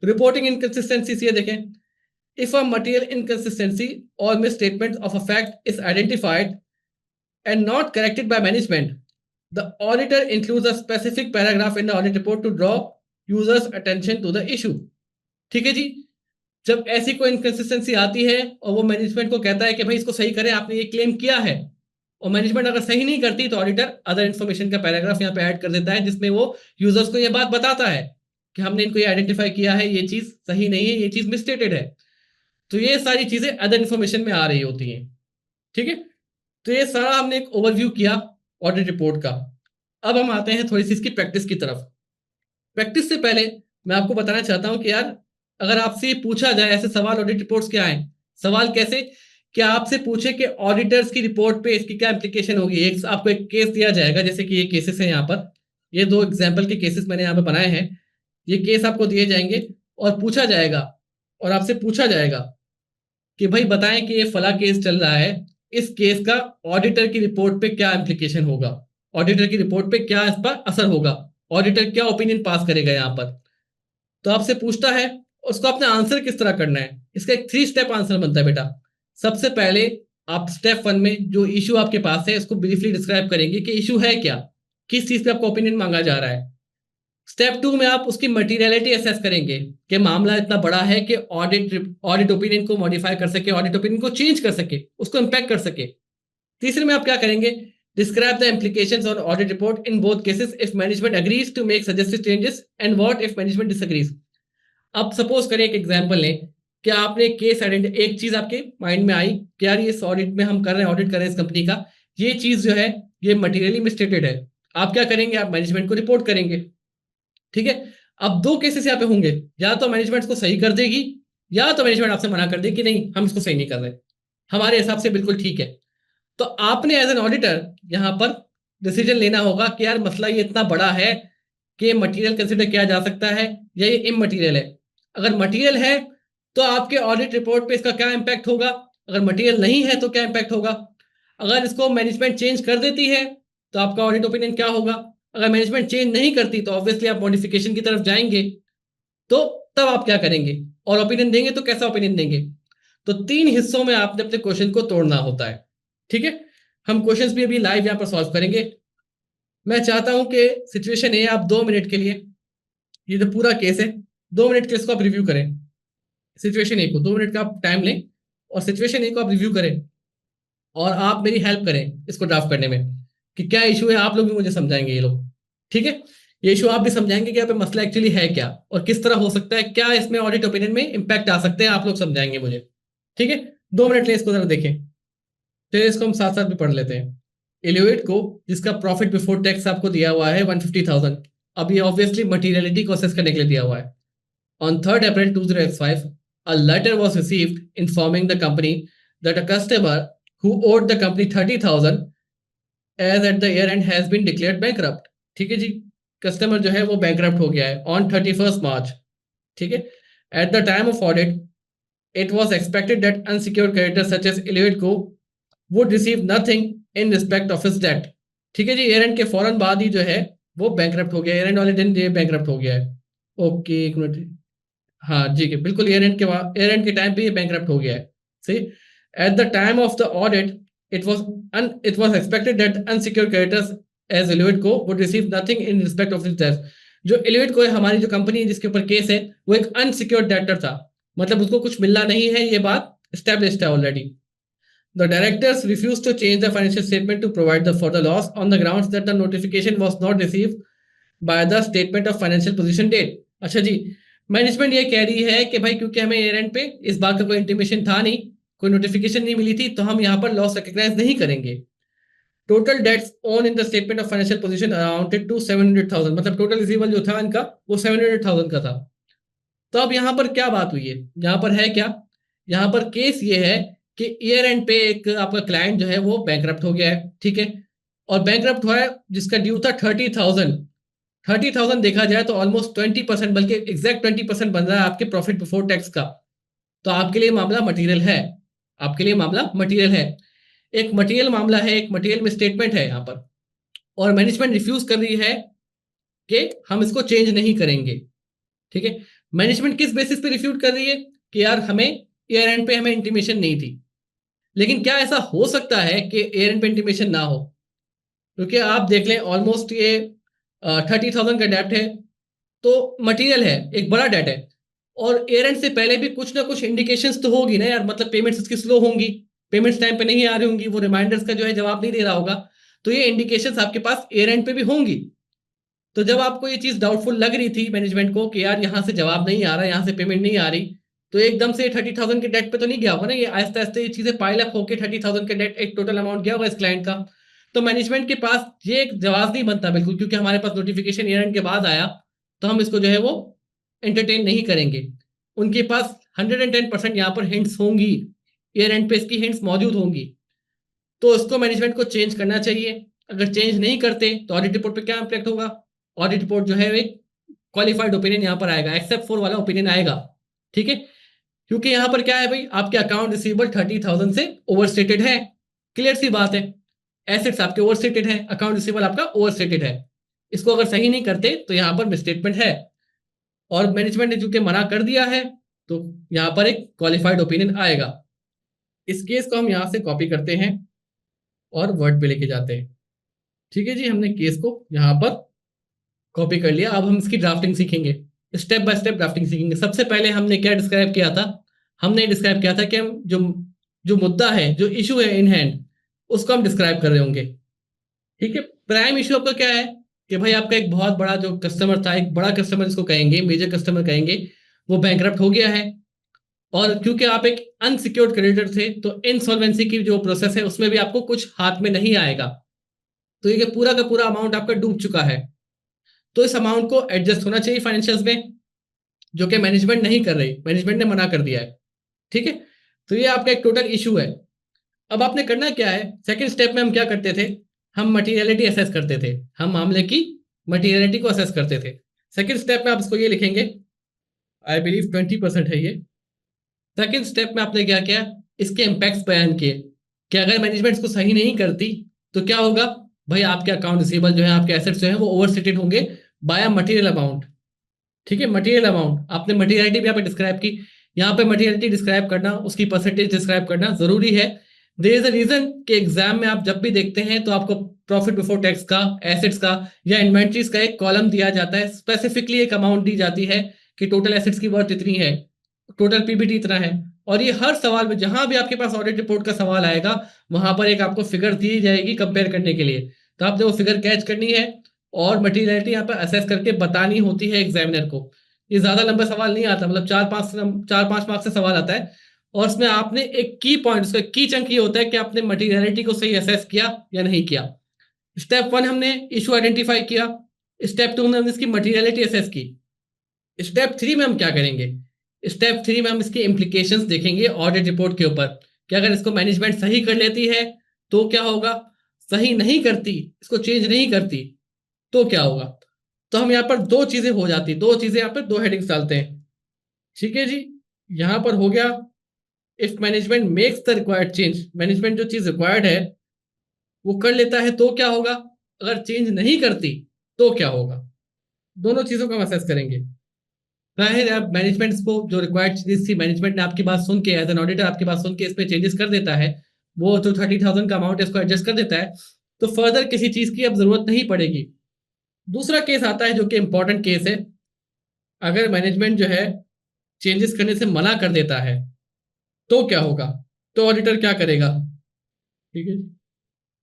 रिपोर्टिंग इनकंसिस्टेंसी ये देखें, इफ अ मटेरियल इनकंसिस्टेंसी और misstatement of a fact is identified and not corrected by management, the auditor includes a specific paragraph in the audit report to draw users attention to the issue। ठीक है जी, जब ऐसी कोई inconsistency आती है और वो मैनेजमेंट को कहता है कि भाई इसको सही करें, आपने ये क्लेम किया है, और मैनेजमेंट अगर सही नहीं करती तो ऑडिटर अदर इन्फॉर्मेशन का पैराग्राफ यहाँ पे ऐड कर देता है, जिसमें वो यूजर्स को ये बात बताता है कि हमने इनको ये आइडेंटिफाई किया है, ये चीज सही नहीं है, ये चीज मिसस्टेटेड है। तो ये सारी चीजें अदर इन्फॉर्मेशन में आ रही होती हैं, ठीक है। तो ये सारा हमने एक ओवरव्यू किया ऑडिट रिपोर्ट का। अब हम आते हैं थोड़ी सी इसकी प्रैक्टिस की तरफ। प्रैक्टिस से पहले मैं आपको बताना चाहता हूं कि यार अगर आपसे पूछा जाए ऐसे सवाल ऑडिट रिपोर्ट्स क्या है, सवाल कैसे, क्या आपसे पूछे कि ऑडिटर्स की रिपोर्ट पे इसकी क्या एप्लीकेशन होगी, एक आपको एक केस दिया जाएगा, जैसे कि ये केसेस है यहाँ पर, ये 2 एग्जाम्पल के केसेस मैंने यहाँ पे बनाए हैं, ये केस आपको दिए जाएंगे और पूछा जाएगा, और आपसे पूछा जाएगा कि भाई बताएं कि ये फला केस चल रहा है, इस केस का ऑडिटर की रिपोर्ट पे क्या एप्लीकेशन होगा, ऑडिटर की रिपोर्ट पे क्या इस पर असर होगा, ऑडिटर क्या ओपिनियन पास करेगा यहाँ पर। तो आपसे पूछता है, उसको आपने आंसर किस तरह करना है, इसका एक 3 स्टेप आंसर बनता है बेटा। सबसे पहले आप स्टेप 1 में जो इशू आपके पास है उसको ब्रीफली डिस्क्राइब करेंगे कि इशू है क्या, किस चीज पे आपका ओपिनियन मांगा जा रहा है। स्टेप 2 में आप उसकी मटीरियलिटी असेस करेंगे कि मामला इतना बड़ा है कि ऑडिट ओपिनियन को मॉडिफाई कर सके, ऑडिट ओपिनियन को चेंज कर सके, उसको इंपैक्ट कर सके। तीसरे में आप क्या करेंगे, describe the implications on audit report in both cases if management agrees to make suggested changes and what if management disagrees। अब सपोज करें, एक एग्जांपल लें कि आपने केस एक चीज आपके माइंड में आई कि यार ये ऑडिट में हम कर रहे हैं, ऑडिट कर रहे हैं इस कंपनी का, ये चीज जो है ये मटेरियली मिसस्टेटेड है। आप क्या करेंगे? आप मैनेजमेंट को रिपोर्ट करेंगे। ठीक है। अब दो केसेस यहाँ पे होंगे, या तो मैनेजमेंट को सही कर देगी, या तो मैनेजमेंट आपसे मना कर देगी कि नहीं हम इसको सही नहीं कर रहे, हमारे हिसाब से बिल्कुल ठीक है। तो आपने एज एन ऑडिटर यहाँ पर डिसीजन लेना होगा कि यार मसला ये इतना बड़ा है कि मटेरियल कंसिडर किया जा सकता है या ये इमटेरियल है। अगर मटेरियल है तो आपके ऑडिट रिपोर्ट पे इसका क्या इम्पैक्ट होगा, अगर मटेरियल नहीं है तो क्या इम्पैक्ट होगा। अगर इसको मैनेजमेंट चेंज कर देती है तो आपका ऑडिट ओपिनियन क्या होगा। अगर मैनेजमेंट चेंज नहीं करती तो ऑब्वियसली आप मॉडिफिकेशन की तरफ जाएंगे। तो तब आप क्या करेंगे, और ओपिनियन देंगे तो कैसा ओपिनियन देंगे। तो तीन हिस्सों में आपने अपने क्वेश्चन को तोड़ना होता है। ठीक है। हम क्वेश्चंस भी अभी लाइव यहाँ पर सॉल्व करेंगे। मैं चाहता हूं कि सिचुएशन ए आप 2 मिनट के लिए, ये जो पूरा केस है 2 मिनट के इसको आप रिव्यू करें। सिचुएशन ए को 2 मिनट का आप टाइम लें और सिचुएशन ए को आप रिव्यू करें, और आप मेरी हेल्प करें इसको ड्राफ्ट करने में कि क्या इशू है। आप लोग भी मुझे समझाएंगे ये लोग। ठीक है। ये इशू आप भी समझाएंगे कि यहाँ पे मसला एक्चुअली है क्या और किस तरह हो सकता है, क्या इसमें ऑडिट ओपिनियन में इंपैक्ट आ सकते हैं, आप लोग समझाएंगे मुझे। ठीक है। 2 मिनट ले इसको जरा देखें। तो इसको हम साथ साथ भी पढ़ लेते हैं। इलियोइड को, जिसका प्रॉफिट बिफोर टैक्स आपको दिया हुआ है 150,000, अब ये ऑब्वियसली मटीरियलिटी को असेस करने के लिए दिया हुआ है। On 3rd April 2005, a letter was received informing the company that a customer who owed the company 30,000 as at the year end has been declared bankrupt. ठीक है जी। कस्टमर जो है वो bankrupt हो गया है on 31st March। ठीक है। At the time of audit, it was expected that unsecured creditors such as Elliott Co would receive nothing in respect of his debt. ठीक है जी। ईयर एंड के फौरन बाद ही जो है वो bankrupt हो गया, ईयर एंड वाले दिन ये bankrupt हो गया है। ओके, एक मिनट। हाँ जी के बिल्कुल, ईयर एंड के बाद, ईयर एंड के टाइम पे ये बैंकरप्ट हो गया है। सही। At the time of the audit it was expected that unsecured creditors as Elevate Co would receive nothing in respect of his debt. जो एलिवेट को है, हमारी जो कंपनी है जिसके ऊपर केस है, वो एक अनसिक्योर्ड डेटर था, मतलब उसको कुछ मिलना नहीं है, ये बात एस्टेब्लिश्ड है already. The directors refused to change the financial statement to provide for the loss on the grounds that the notification was not received by the statement of financial position date. अच्छा जी। Management ये कह रही है कि भाई क्योंकि हमें year and पे इस बात का कोई इंटीमेशन था नहीं, कोई नोटिफिकेशन नहीं मिली थी, तो हम यहाँ पर लॉस रिकग्नाइज नहीं करेंगे। Total debts owed in the statement of financial position amounted to 700,000, मतलब टोटल रिसीवेबल जो था इनका वो 700,000 का था। तो अब यहाँ पर क्या बात हुई है, यहाँ पर है क्या, यहाँ पर केस ये है कि ईयर एंड पे एक आपका क्लाइंट जो है वो बैंकरप्ट हो गया है। ठीक है। और बैंकरप्ट हुआ है जिसका ड्यू था 30,000। 30,000 देखा जाए तो ऑलमोस्ट 20%, बल्कि एग्जैक्ट 20% बन रहा है आपके प्रॉफिट बिफोर टैक्स का। तो आपके लिए मामला मटेरियल है, आपके लिए मामला मटेरियल है, एक मटेरियल मामला है, एक मटेरियल में स्टेटमेंट है यहाँ पर। और मैनेजमेंट रिफ्यूज कर रही है कि हम इसको चेंज नहीं करेंगे। ठीक है। मैनेजमेंट किस बेसिस पे रिफ्यूज कर रही है कि यार हमें ईयर एंड पे हमें इंटीमेशन नहीं थी। लेकिन क्या ऐसा हो सकता है कि ईयर एंड पे इंटीमेशन ना हो, क्योंकि आप देख लें ऑलमोस्ट ये 30,000 का डेप्ट है, तो मटेरियल है, एक बड़ा डेट है, और ईयर एंड से पहले भी कुछ ना कुछ इंडिकेशंस तो होगी ना यार, मतलब पेमेंट्स इसकी स्लो होंगी, पेमेंट्स टाइम पे नहीं आ रही होंगी, वो रिमाइंडर्स का जो है जवाब नहीं दे रहा होगा, तो ये इंडिकेशंस आपके पास ईयर एंड पे भी होंगी। तो जब आपको ये चीज डाउटफुल लग रही थी मैनेजमेंट को कि यार यहाँ से जवाब नहीं आ रहा, यहाँ से पेमेंट नहीं आ रही, तो एकदम से 30,000 के डेट पे तो नहीं गया होगा ना, ये आहिस्ता आहिस्ता ये चीजें पाइल अप होकर 30,000 के डेट एक टोटल अमाउंट गया होगा इस क्लाइंट का। तो मैनेजमेंट के पास ये एक जवाब नहीं बनता बिल्कुल, क्योंकि हमारे पास नोटिफिकेशन ईयर एंड के बाद आया, तो हम इसको जो है वो एंटरटेन नहीं करेंगे। उनके पास 110% यहाँ पर हिंट्स होंगी, ईयर एंड पे इसकी हिंट्स मौजूद होंगी, तो इसको मैनेजमेंट को चेंज करना चाहिए। अगर चेंज नहीं करते तो ऑडिट रिपोर्ट पे क्या इंपैक्ट होगा, ऑडिट रिपोर्ट जो है एक क्वालिफाइड ओपिनियन यहाँ पर आएगा, एक्सेप्ट फॉर वाला ओपिनियन आएगा। ठीक है। क्योंकि यहाँ पर क्या है भाई, आपके अकाउंट रिसीवेबल 30,000 से ओवरस्टेटेड है, क्लियर सी बात है। एसेट्स आपके ओवरस्टेटेड है, अकाउंट रिसीवेबल आपका ओवरस्टेटेड है। इसको अगर सही नहीं करते तो यहाँ पर मिसस्टेटमेंट है, और मैनेजमेंट ने चूंकि मना कर दिया है तो यहाँ पर एक क्वालिफाइड ओपिनियन आएगा। इस केस को हम यहाँ से कॉपी करते हैं और वर्ड पे लेके जाते हैं। ठीक है जी। हमने केस को यहाँ पर कॉपी कर लिया। अब हम इसकी ड्राफ्टिंग सीखेंगे, स्टेप बाय स्टेप ड्राफ्टिंग सीखेंगे। सबसे पहले हमने क्या डिस्क्राइब किया था, हमने डिस्क्राइब किया था कि हम जो जो मुद्दा है, जो इशू है इन हैंड, उसको हम डिस्क्राइब कर रहे होंगे। ठीक है। प्राइम इशू आपका क्या है कि भाई आपका एक बहुत बड़ा जो कस्टमर था, एक बड़ा कस्टमर जिसको कहेंगे, मेजर कस्टमर कहेंगे, वो बैंकरप्ट हो गया है, और क्योंकि आप एक अनसिक्योर्ड क्रेडिटर थे तो इंसॉल्वेंसी की जो प्रोसेस है उसमें भी आपको कुछ हाथ में नहीं आएगा। तो ये पूरा का पूरा अमाउंट आपका डूब चुका है। तो इस अमाउंट को एडजस्ट होना चाहिए फाइनेंशियल्स में, जो कि मैनेजमेंट नहीं कर रही, मैनेजमेंट ने मना कर दिया है। ठीक है, तो ये आपका एक टोटल इशू है। अब आपने करना क्या है, सेकंड स्टेप में हम क्या करते थे, हम मटीरियलिटी असेस करते थे, हम मामले की मटीरियलिटी को असेस करते थे। सेकंड स्टेप में आप इसको ये लिखेंगे, आई बिलीव 20% है ये। सेकंड स्टेप में आपने क्या किया, इसके इम्पैक्ट्स बयान किए कि अगर मैनेजमेंट इसको सही नहीं करती तो क्या होगा। भाई आपके अकाउंट रिसीवेबल जो है, आपके एसेट्स जो है वो ओवरस्टेटेड होंगे बाय मटेरियल अमाउंट। ठीक है, मटेरियल अमाउंट आपने मटेरियलिटी भी यहाँ पे डिस्क्राइब की, यहाँ पे मटेरियलिटी डिस्क्राइब करना, उसकी परसेंटेज डिस्क्राइब करना जरूरी है। देयर इज अ रीजन कि एग्जाम में आप जब भी देखते हैं तो आपको प्रॉफिट बिफोर टैक्स का, एसेट्स का या इन्वेंट्रीज का एक कॉलम दिया जाता है, स्पेसिफिकली एक अमाउंट दी जाती है कि टोटल एसेट्स की वर्थ इतनी है, टोटल पीबीटी इतना है। और ये हर सवाल में जहां भी आपके पास ऑडिट रिपोर्ट का सवाल आएगा वहां पर एक आपको फिगर दी जाएगी कंपेयर करने के लिए, तो आपने वो फिगर कैच करनी है और मटीरियलिटी यहाँ पर असेस करके बतानी होती है एग्जामिनर को। ये ज्यादा लंबा सवाल नहीं आता, मतलब 4-5 मार्क्स से सवाल आता है, और उसमें आपने एक की पॉइंट, उसका की चंक ये होता है कि आपने मटीरियलिटी को सही असेस किया या नहीं किया। स्टेप 1 हमने इशू आइडेंटिफाई किया, स्टेप 2 में हमने इसकी मटीरियलिटी असेस की, स्टेप 3 में हम क्या करेंगे, स्टेप 3 में हम इसके इम्प्लीकेशंस देखेंगे ऑडिट रिपोर्ट के ऊपर कि अगर इसको मैनेजमेंट सही कर लेती है तो क्या होगा, सही नहीं करती, इसको चेंज नहीं करती तो क्या होगा। तो हम यहाँ पर दो चीजें हो जाती, दो चीजें यहाँ पर दो हेडिंग्स डालते हैं। ठीक है जी, यहाँ पर हो गया if management makes the required change, management जो चीज रिक्वायर्ड है वो कर लेता है तो क्या होगा, अगर चेंज नहीं करती तो क्या होगा। दोनों चीजों को हम असेस करेंगे। जाहिर है, अब मैनेजमेंट को जो रिक्वायर्ड चीज थी, मैनेजमेंट ने आपकी बात सुन के, एज एन ऑडिटर आपकी बात सुन के इसमें चेंजेस कर देता है, वो जो 30,000 का अमाउंट है इसको एडजस्ट कर देता है, तो फर्दर किसी चीज की अब जरूरत नहीं पड़ेगी। दूसरा केस आता है जो कि इंपॉर्टेंट केस है, अगर मैनेजमेंट जो है चेंजेस करने से मना कर देता है तो क्या होगा, तो ऑडिटर क्या करेगा। ठीक है,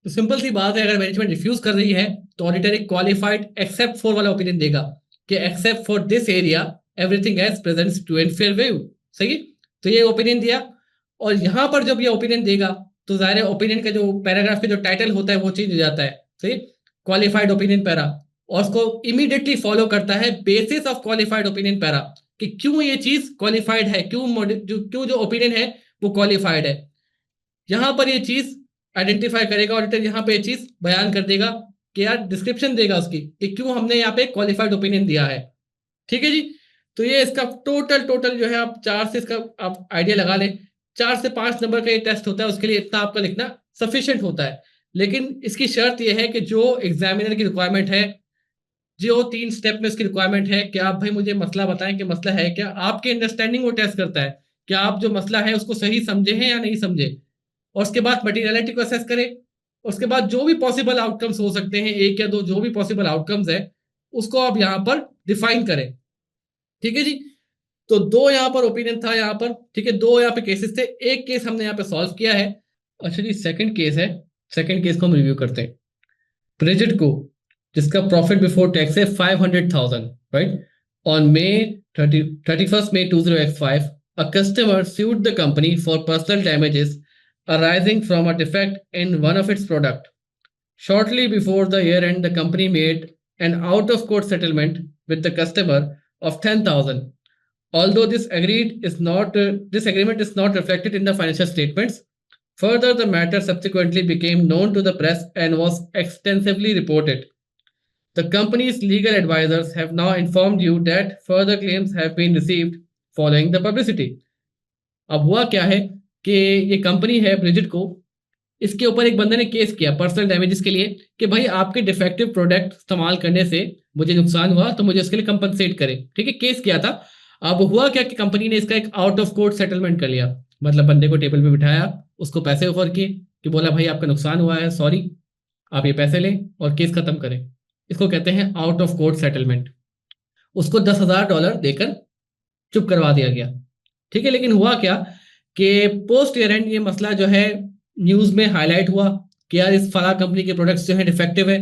तो सिंपल सी बात है, अगर मैनेजमेंट रिफ्यूज कर रही है तो ऑडिटर एक क्वालिफाइड एक्सेप्ट फॉर वाला ओपिनियन देगा कि except for this area everything as present true and fair view. सही, तो ये ओपिनियन दिया, और यहां पर जब ये ओपिनियन देगा तो जाहिर है ओपिनियन का जो पैराग्राफ का जो टाइटल होता है वो चेंज हो जाता है। सही, क्वालिफाइड ओपिनियन पैरा, और उसको इमीडिएटली फॉलो करता है basis of qualified opinion para, कि क्यों ये चीज क्वालिफाइड है, क्यों जो ओपिनियन है वो क्वालिफाइड है। यहां पर ये चीज आइडेंटिफाई करेगा ऑडिटर, यहाँ पे ये चीज बयान कर देगा कि यार डिस्क्रिप्शन देगा उसकी कि क्यों हमने यहाँ पे क्वालिफाइड ओपिनियन दिया है। ठीक है जी, तो ये इसका टोटल जो है, आप 4 से इसका आप आइडिया लगा लें, 4 से 5 नंबर का ये टेस्ट होता है, उसके लिए इतना आपका लिखना सफिशियंट होता है। लेकिन इसकी शर्त यह है कि जो एग्जामिनर की रिक्वायरमेंट है, जो 3 स्टेप में इसकी रिक्वायरमेंट है कि आप भाई मुझे मसला बताएं कि मसला है क्या, आपकी अंडरस्टैंडिंग वो टेस्ट करता है कि आप जो मसला है उसको सही समझे हैं या नहीं समझे, और उसके बाद मटीरियलिटी को असेस करें, उसके बाद जो भी पॉसिबल आउटकम्स हो सकते हैं, एक या दो जो भी पॉसिबल आउटकम्स है उसको आप यहाँ पर डिफाइन करें। ठीक है जी, तो दो यहाँ पर ओपिनियन था यहाँ पर। ठीक है, दो यहाँ पे केसेस थे, एक केस हमने यहाँ पे सॉल्व किया है। अच्छा जी, सेकंड केस है, सेकंड केस को हम रिव्यू करते हैं। प्रेजिट को, जिसका प्रॉफिट बिफोर टैक्स है 500,000, right, on May 31st May 2005 a customer sued the company for personal damages arising from a defect in one of its product. Shortly before the year end, the company made an out of court settlement with the customer of 10,000. Although this agreement is not reflected in the financial statements. Further, the matter subsequently became known to the press and was extensively reported. The company's legal advisors have now informed you that further claims have been received following the publicity. अब हुआ क्या है कि ये company है Brigid को, इसके ऊपर एक बंदे ने केस किया पर्सनल डैमेजेस के लिए कि भाई आपके डिफेक्टिव प्रोडक्ट इस्तेमाल करने से मुझे नुकसान हुआ तो मुझे उसके लिए कंपनसेट करें। ठीक है, केस किया था। अब हुआ क्या कि कंपनी ने इसका एक आउट ऑफ कोर्ट सेटलमेंट कर लिया, मतलब बंदे को टेबल पे बिठाया, उसको पैसे ऑफर किए कि बोला भाई आपका नुकसान हुआ है, सॉरी, आप ये पैसे लें और केस खत्म करें। इसको कहते हैं आउट ऑफ कोर्ट सेटलमेंट। उसको $10,000 देकर चुप करवा दिया गया। ठीक है, लेकिन हुआ क्या कि पोस्ट ईयर एंड ये मसला जो है न्यूज में हाईलाइट हुआ कि यार इस फला कंपनी के प्रोडक्ट्स जो है डिफेक्टिव है।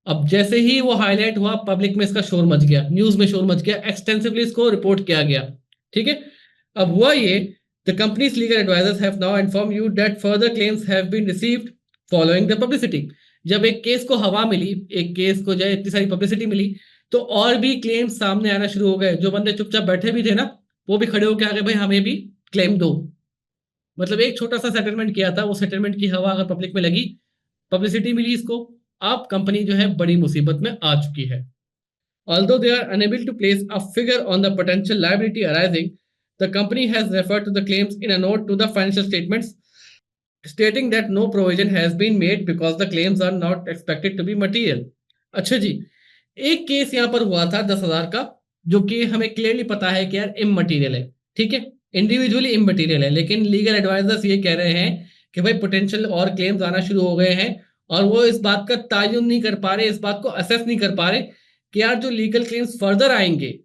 अब जैसे ही वो हाईलाइट हुआ, पब्लिक में इसका शोर मच गया, न्यूज में शोर मच गया, एक्सटेंसिवली इसको रिपोर्ट किया गया। ठीक है, अब हुआ ये, the company's legal advisers have now inform you that further claims have been received following the publicity. जब एक केस को हवा मिली, एक केस को जो है इतनी सारी पब्लिसिटी मिली, तो और भी क्लेम सामने आना शुरू हो गए। जो बंदे चुपचाप बैठे भी थे ना, वो भी खड़े होकर आ गए, भाई हमें भी क्लेम दो। मतलब एक छोटा सा सेटलमेंट किया था, वो सेटलमेंट की हवा अगर पब्लिक में लगी, पब्लिसिटी मिली इसको, अब कंपनी जो है बड़ी मुसीबत में आ चुकी है। Although they are unable to place a figure on the potential liability arising, the company has referred to the claims in a note to the financial statements, stating that no provision has been made because the claims are not expected to be material. अच्छा जी, एक case यहां पर हुआ था 10,000 का, जो कि हमें क्लियरली पता है कि यार इममटीरियल है। ठीक है, इंडिविजुअली इममटीरियल है, लेकिन लीगल एडवाइजर्स ये कह रहे हैं कि भाई पोटेंशियल और क्लेम्स आना शुरू हो गए हैं, और वो इस बात का तायुन नहीं कर पा रहे, इस बात को असेस नहीं कर पा रहे कि यार जो लीगल क्लेम्स फर्दर आएंगे,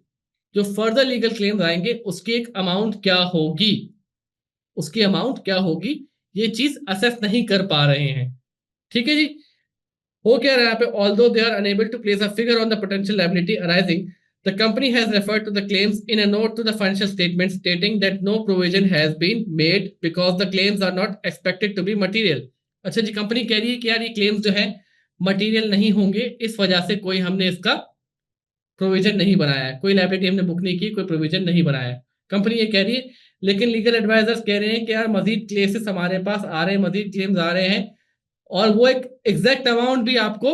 जो फर्दर लीगल क्लेम्स आएंगे, उसकी एक अमाउंट क्या होगी, उसकी अमाउंट क्या होगी, ये चीज असेस नहीं कर पा रहे हैं। ठीक है जी, हो क्या रहा है यहाँ पे, although they are unable to place a figure on the potential liability arising, the company has referred to the claims in a note to the financial statement stating that no provision has been made because the claims are not expected to be material. अच्छा जी, company कह रही है कि यार ये claims जो है मटीरियल नहीं होंगे, इस वजह से कोई हमने इसका प्रोविजन नहीं बनाया है, कोई लायबिलिटी हमने बुक नहीं की, कोई प्रोविजन नहीं बनाया है, कंपनी ये कह रही है। लेकिन लीगल एडवाइजर्स कह रहे हैं कि यार मजीद केसेस हमारे पास आ रहे हैं, मजीद क्लेम्स आ रहे हैं, और वो एक एग्जैक्ट अमाउंट भी आपको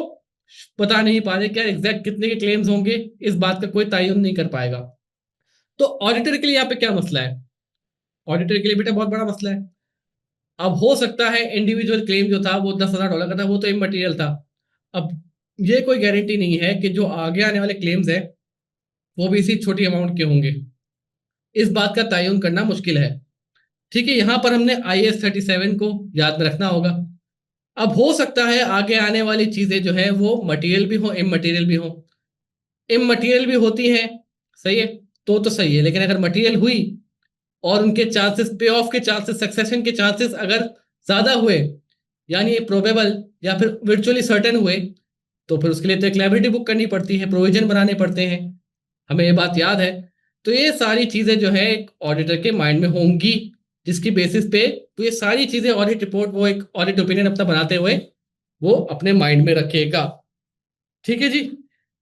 बता नहीं पा रहे कि एग्जैक्ट कितने के क्लेम्स होंगे, इस बात का कोई तयन नहीं कर पाएगा। तो ऑडिटर के लिए यहाँ पे क्या मसला है, ऑडिटर के लिए बेटा बहुत बड़ा मसला है। अब हो सकता है इंडिविजुअल क्लेम जो था वो $10,000 का था, वो तो इममटीरियल था। अब ये कोई गारंटी नहीं है कि जो आगे आने वाले क्लेम्स है वो भी इसी छोटी अमाउंट के होंगे, इस बात का तयन करना मुश्किल है। ठीक है, यहां पर हमने IAS 37 को याद में रखना होगा। अब हो सकता है आगे आने वाली चीजें जो है वो मटेरियल भी हो, इममटेरियल भी हो। इममटेरियल भी होती है, सही है, तो सही है, लेकिन अगर मटेरियल हुई और उनके चांसेस, पे ऑफ के चांसेस, सक्सेशन के चांसेस अगर ज्यादा हुए, यानी प्रोबेबल या फिर वर्चुअली सर्टेन हुए, तो फिर उसके लिए तो एक लायबिलिटी बुक करनी पड़ती है, प्रोविजन बनाने पड़ते हैं, हमें ये बात याद है। तो ये सारी चीजें जो है एक ऑडिटर के माइंड में होंगी, जिसकी बेसिस पे तो ये सारी चीजें ऑडिट रिपोर्ट, वो एक ऑडिट ओपिनियन अपना बनाते हुए वो अपने माइंड में रखेगा। ठीक है जी,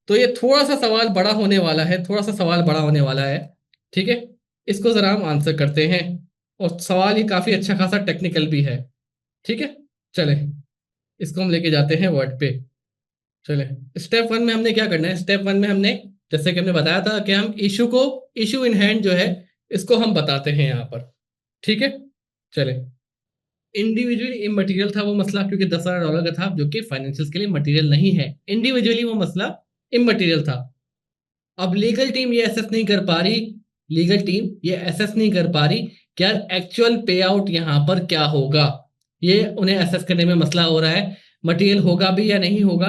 तो ये थोड़ा सा सवाल बड़ा होने वाला है, थोड़ा सा सवाल बड़ा होने वाला है। ठीक है, इसको जरा हम आंसर करते हैं, और सवाल ये काफी अच्छा खासा टेक्निकल भी है। ठीक है, चले इसको हम लेके जाते हैं वर्ड पे। चले, स्टेप वन में हमने क्या करना है, स्टेप वन में हमने, जैसे कि हमने बताया था कि हम इशू इन हैंड जो है इसको हम बताते हैं यहाँ पर। ठीक है, चले, इंडिविजुअली इमटेरियल था वो मसला, क्योंकि $10,000 का था, जो कि फाइनेंशियल के लिए मटेरियल नहीं है, इंडिविजुअली वो मसला इमटेरियल था। अब लीगल टीम ये एसेस नहीं कर पा रही, लीगल टीम ये एसेस नहीं कर पा रही क्या एक्चुअल पे आउट यहाँ पर क्या होगा, ये उन्हें एसेस करने में मसला हो रहा है, मटेरियल होगा भी या नहीं होगा,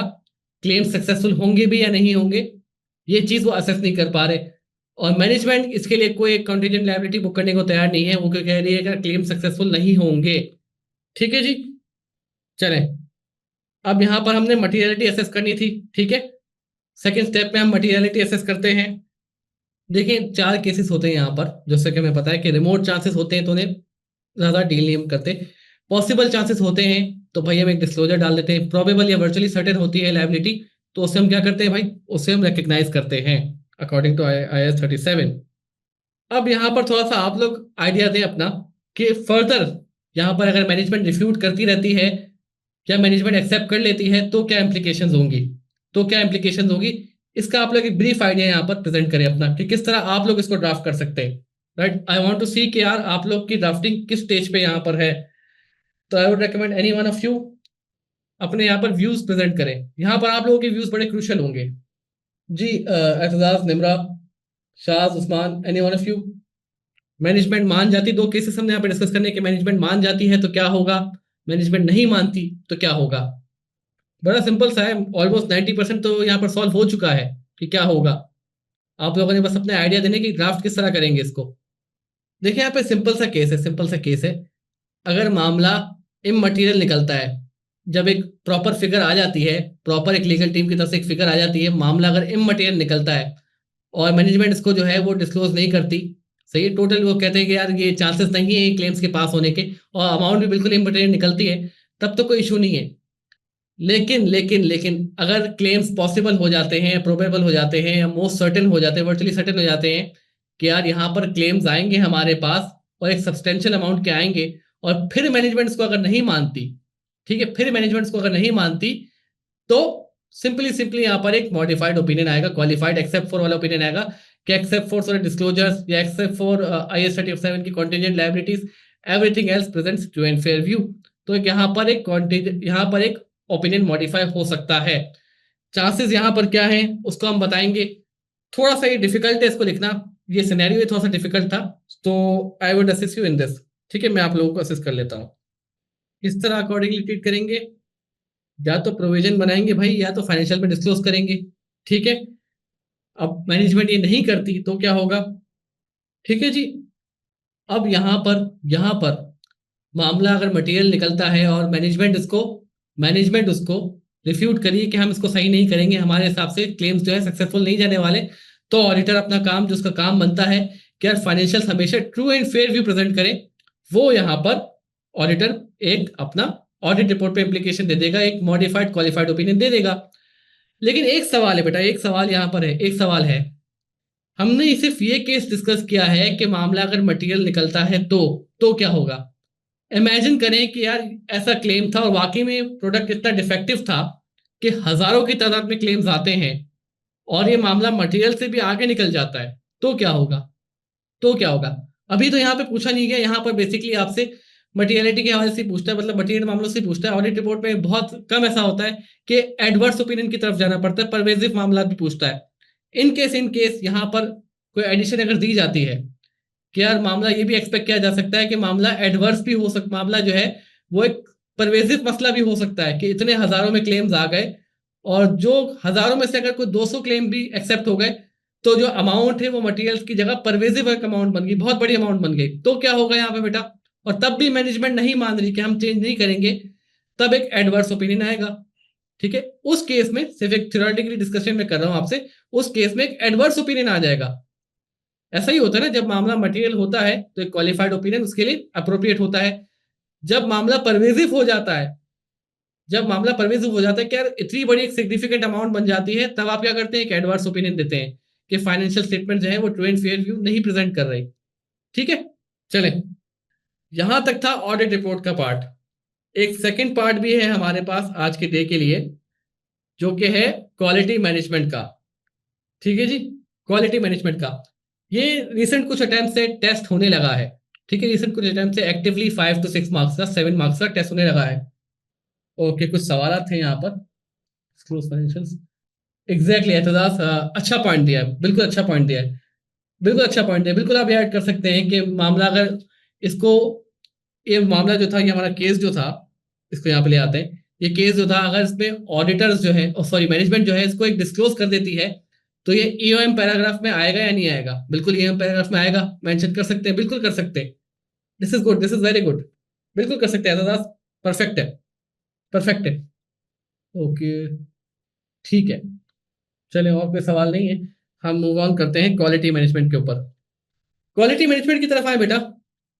क्लेम सक्सेसफुल होंगे भी या नहीं होंगे, ये चीज वो असेस नहीं कर पा रहे। और मैनेजमेंट इसके लिए कोई कंटीजेंट लायबिलिटी बुक करने को तैयार नहीं है, वो क्यों कह रही है कि क्लेम सक्सेसफुल नहीं होंगे। ठीक है जी, चलें, अब यहां पर हमने मटीरियलिटी असेस करनी थी। ठीक है, सेकेंड स्टेप में हम मटीरियलिटी असेस करते हैं। देखिए 4 केसेस होते हैं यहाँ पर, जैसे कि हमें पता है कि रिमोट चांसेस होते हैं तो उन्हें ज़्यादा डील नहीं हम करते, पॉसिबल चांसेस होते हैं तो भाई हम एक डिस्क्लोजर डाल देते हैं, प्रोबेबल या वर्चुअली सर्टेन होती है लायबिलिटी, तो उससे हम क्या करते हैं भाई, उससे हम रिकग्नाइज करते हैं अकॉर्डिंग टू IAS 37। अब यहाँ पर थोड़ा सा आप लोग आइडिया दें अपना कि फर्दर यहाँ पर अगर मैनेजमेंट रिफ्यूट करती रहती है या मैनेजमेंट एक्सेप्ट कर लेती है तो क्या इम्प्लीकेशंस होंगी, तो क्या इम्प्लीकेशंस होगी, इसका आप लोग एक ब्रीफ आइडिया यहाँ पर प्रेजेंट करें अपना कि किस तरह आप लोग इसको ड्राफ्ट कर सकते हैं। राइट, आई वांट टू सी कि यार आप लोग की ड्राफ्टिंग किस स्टेज पे यहाँ पर है। तो I would recommend any one of you अपने यहाँ पर व्यूज प्रेजेंट करें, यहाँ पर आप लोगों के व्यूज बड़े क्रूशियल होंगे जी। Aitzaz, Nimra, Shaz, Usman, any one of you. Management मान जाती, 2 केसेस हमने यहाँ पे डिस्कस करने के, मैनेजमेंट मान जाती है तो क्या होगा, मैनेजमेंट नहीं मानती तो क्या होगा। बड़ा सिंपल सा है, ऑलमोस्ट 90% तो यहाँ पर सॉल्व हो चुका है कि क्या होगा। आप लोगों ने बस अपने आइडिया देने की ड्राफ्ट किस तरह करेंगे इसको। देखिए यहाँ पे सिंपल सा केस है, सिंपल सा केस है, अगर मामला इममटीरियल निकलता है, जब एक प्रॉपर फिगर आ जाती है, प्रॉपर एक लीगल टीम की तरफ से एक फिगर आ जाती है, मामला अगर इममटेरियल निकलता है और मैनेजमेंट इसको जो है वो डिस्क्लोज नहीं करती, सही है, टोटल वो कहते हैं कि यार ये चांसेस नहीं है क्लेम्स के पास होने के, और अमाउंट भी बिल्कुल इममटेरियल निकलती है, तब तो कोई इशू नहीं है। लेकिन अगर क्लेम्स पॉसिबल हो जाते हैं, प्रोबेबल हो जाते हैं, या मोस्ट सर्टेन हो जाते हैं, वर्चुअली सर्टेन हो जाते हैं कि यार यहाँ पर क्लेम्स आएंगे हमारे पास और एक सब्सटेंशियल अमाउंट के आएंगे, और फिर मैनेजमेंट को अगर नहीं मानती, ठीक है, फिर मैनेजमेंट को अगर नहीं मानती, तो सिंपली सिंपली यहाँ पर एक मॉडिफाइड ओपिनियन आएगा, क्वालिफाइड एक्सेप्ट फॉर वाला ओपिनियन आएगा कि एक्सेप्ट फॉर सॉरी डिस्क्लोजर्स या एक्सेप्ट फॉर IAS 37 की contingent liabilities, everything else presents true and fair view. तो यहाँ पर एक ओपिनियन मॉडिफाई हो सकता है। चांसेस यहाँ पर क्या है उसको हम बताएंगे। थोड़ा सा ये डिफिकल्ट है इसको लिखना, ये सिनेरियो थोड़ा सा डिफिकल्ट था, तो I would assist you in this. ठीक है, मैं आप लोगों को असिस्ट कर लेता हूँ। इस तरह अकॉर्डिंगली ट्रीट करेंगे, या तो प्रोविजन बनाएंगे भाई, या तो फाइनेंशियल में डिस्क्लोज करेंगे। ठीक है, अब मैनेजमेंट ये नहीं करती तो क्या होगा? ठीक है जी, अब यहाँ पर मामला अगर मटेरियल निकलता है और मैनेजमेंट उसको रिफ्यूट करिए कि हम इसको सही नहीं करेंगे, हमारे हिसाब से क्लेम्स जो है सक्सेसफुल नहीं जाने वाले, तो ऑडिटर अपना काम, जो उसका काम बनता है कि यार फाइनेंशियल हमेशा true and fair view present करे, वो यहाँ पर ऑडिटर एक अपना ऑडिट रिपोर्ट पे इम्प्लीकेशन दे देगा, एक मॉडिफाइड क्वालिफाइड ओपिनियन दे देगा। लेकिन एक सवाल है बेटा, एक सवाल यहाँ पर है, एक सवाल है, हमने सिर्फ ये केस डिस्कस किया है कि मामला अगर मटेरियल निकलता है तो क्या होगा। इमेजिन करें कि यार ऐसा क्लेम था और वाकई में प्रोडक्ट इतना डिफेक्टिव था कि हजारों की तादाद में क्लेम्स आते हैं, और ये मामला मटेरियल से भी आगे निकल जाता है, तो क्या होगा? तो क्या होगा? अभी तो यहाँ पे पूछा नहीं गया, यहाँ पर बेसिकली आपसे मटेरियलिटी के हवाले से पूछता है, मतलब मटेरियल मामलों से पूछता है। ऑडिट रिपोर्ट में बहुत कम ऐसा होता है कि एडवर्स ओपिनियन की तरफ जाना पड़ता है, परवेजिव मामला भी पूछता है। इन केस यहाँ पर कोई एडिशन अगर दी जाती है कि यार मामला ये भी एक्सपेक्ट किया जा सकता है कि मामला एडवर्स भी हो सकता, मामला जो है वो एक परवेजिव मसला भी हो सकता है कि इतने हजारों में क्लेम्स आ गए, और जो हजारों में से अगर कोई 200 क्लेम भी एक्सेप्ट हो गए, तो जो अमाउंट है वो मटेरियल्स की जगह परवेजिव एक अमाउंट बन गई, बहुत बड़ी अमाउंट बन गई, तो क्या होगा यहाँ पे बेटा? और तब भी मैनेजमेंट नहीं मान रही कि हम चेंज नहीं करेंगे, तब एक एडवर्स ओपिनियन आएगा। ठीक है, उस केस में सिर्फ एक थ्योरेटिकली डिस्कशन में कर रहा हूं आपसे, उस केस में एक एडवर्स ओपिनियन आ जाएगा। ऐसा ही होता है ना, जब मामला मटेरियल होता है तो एक क्वालिफाइड ओपिनियन उसके लिए अप्रोप्रिएट होता है। जब मामला परवेजिव हो जाता है, जब मामला परवेजिव हो जाता है कि यार इतनी बड़ी एक सिग्निफिकेंट अमाउंट बन जाती है, तब आप क्या करते हैं? एक एडवर्स ओपिनियन देते हैं कि फाइनेंशियल स्टेटमेंट जो है वो ट्रू एंड फेयर व्यू नहीं प्रेजेंट कर रही। ठीक है, चले, यहां तक था ऑडिट रिपोर्ट का पार्ट। एक सेकंड पार्ट भी है हमारे पास आज के डे के लिए, जो कि है क्वालिटी मैनेजमेंट का। ठीक है जी, क्वालिटी मैनेजमेंट का ये रिसेंट कुछ अटेम्प्ट से टेस्ट होने लगा है। ठीक है, रिसेंट कुछ अटेम्प्ट से एक्टिवली 5 to 6 मार्क्स का, 7 मार्क्स का टेस्ट होने लगा है। ओके, कुछ सवाल थे यहाँ पर। एग्जैक्टली एतजाज, अच्छा पॉइंट दिया है, बिल्कुल अच्छा पॉइंट दिया है, बिल्कुल अच्छा पॉइंट दिया, बिल्कुल आप ऐड कर सकते हैं कि मामला अगर इसको, ये मामला जो था, ये हमारा केस जो था, इसको यहाँ पे ले आते हैं। ये केस जो था, अगर इसमें ऑडिटर्स जो है, सॉरी मैनेजमेंट जो है, इसको एक डिस्क्लोज कर देती है, तो ये ईओएम पैराग्राफ में आएगा या नहीं आएगा? बिल्कुल ईओएम पैराग्राफ में आएगा, मेंशन कर सकते हैं, बिल्कुल कर सकते हैं। This is good, this is very good, बिल्कुल कर सकते हैं दादा, परफेक्ट है, परफेक्ट है। ओके, ठीक है, चलें, और कोई सवाल नहीं है, हम मूव ऑन करते हैं क्वालिटी मैनेजमेंट के ऊपर। क्वालिटी मैनेजमेंट की तरफ आए बेटा।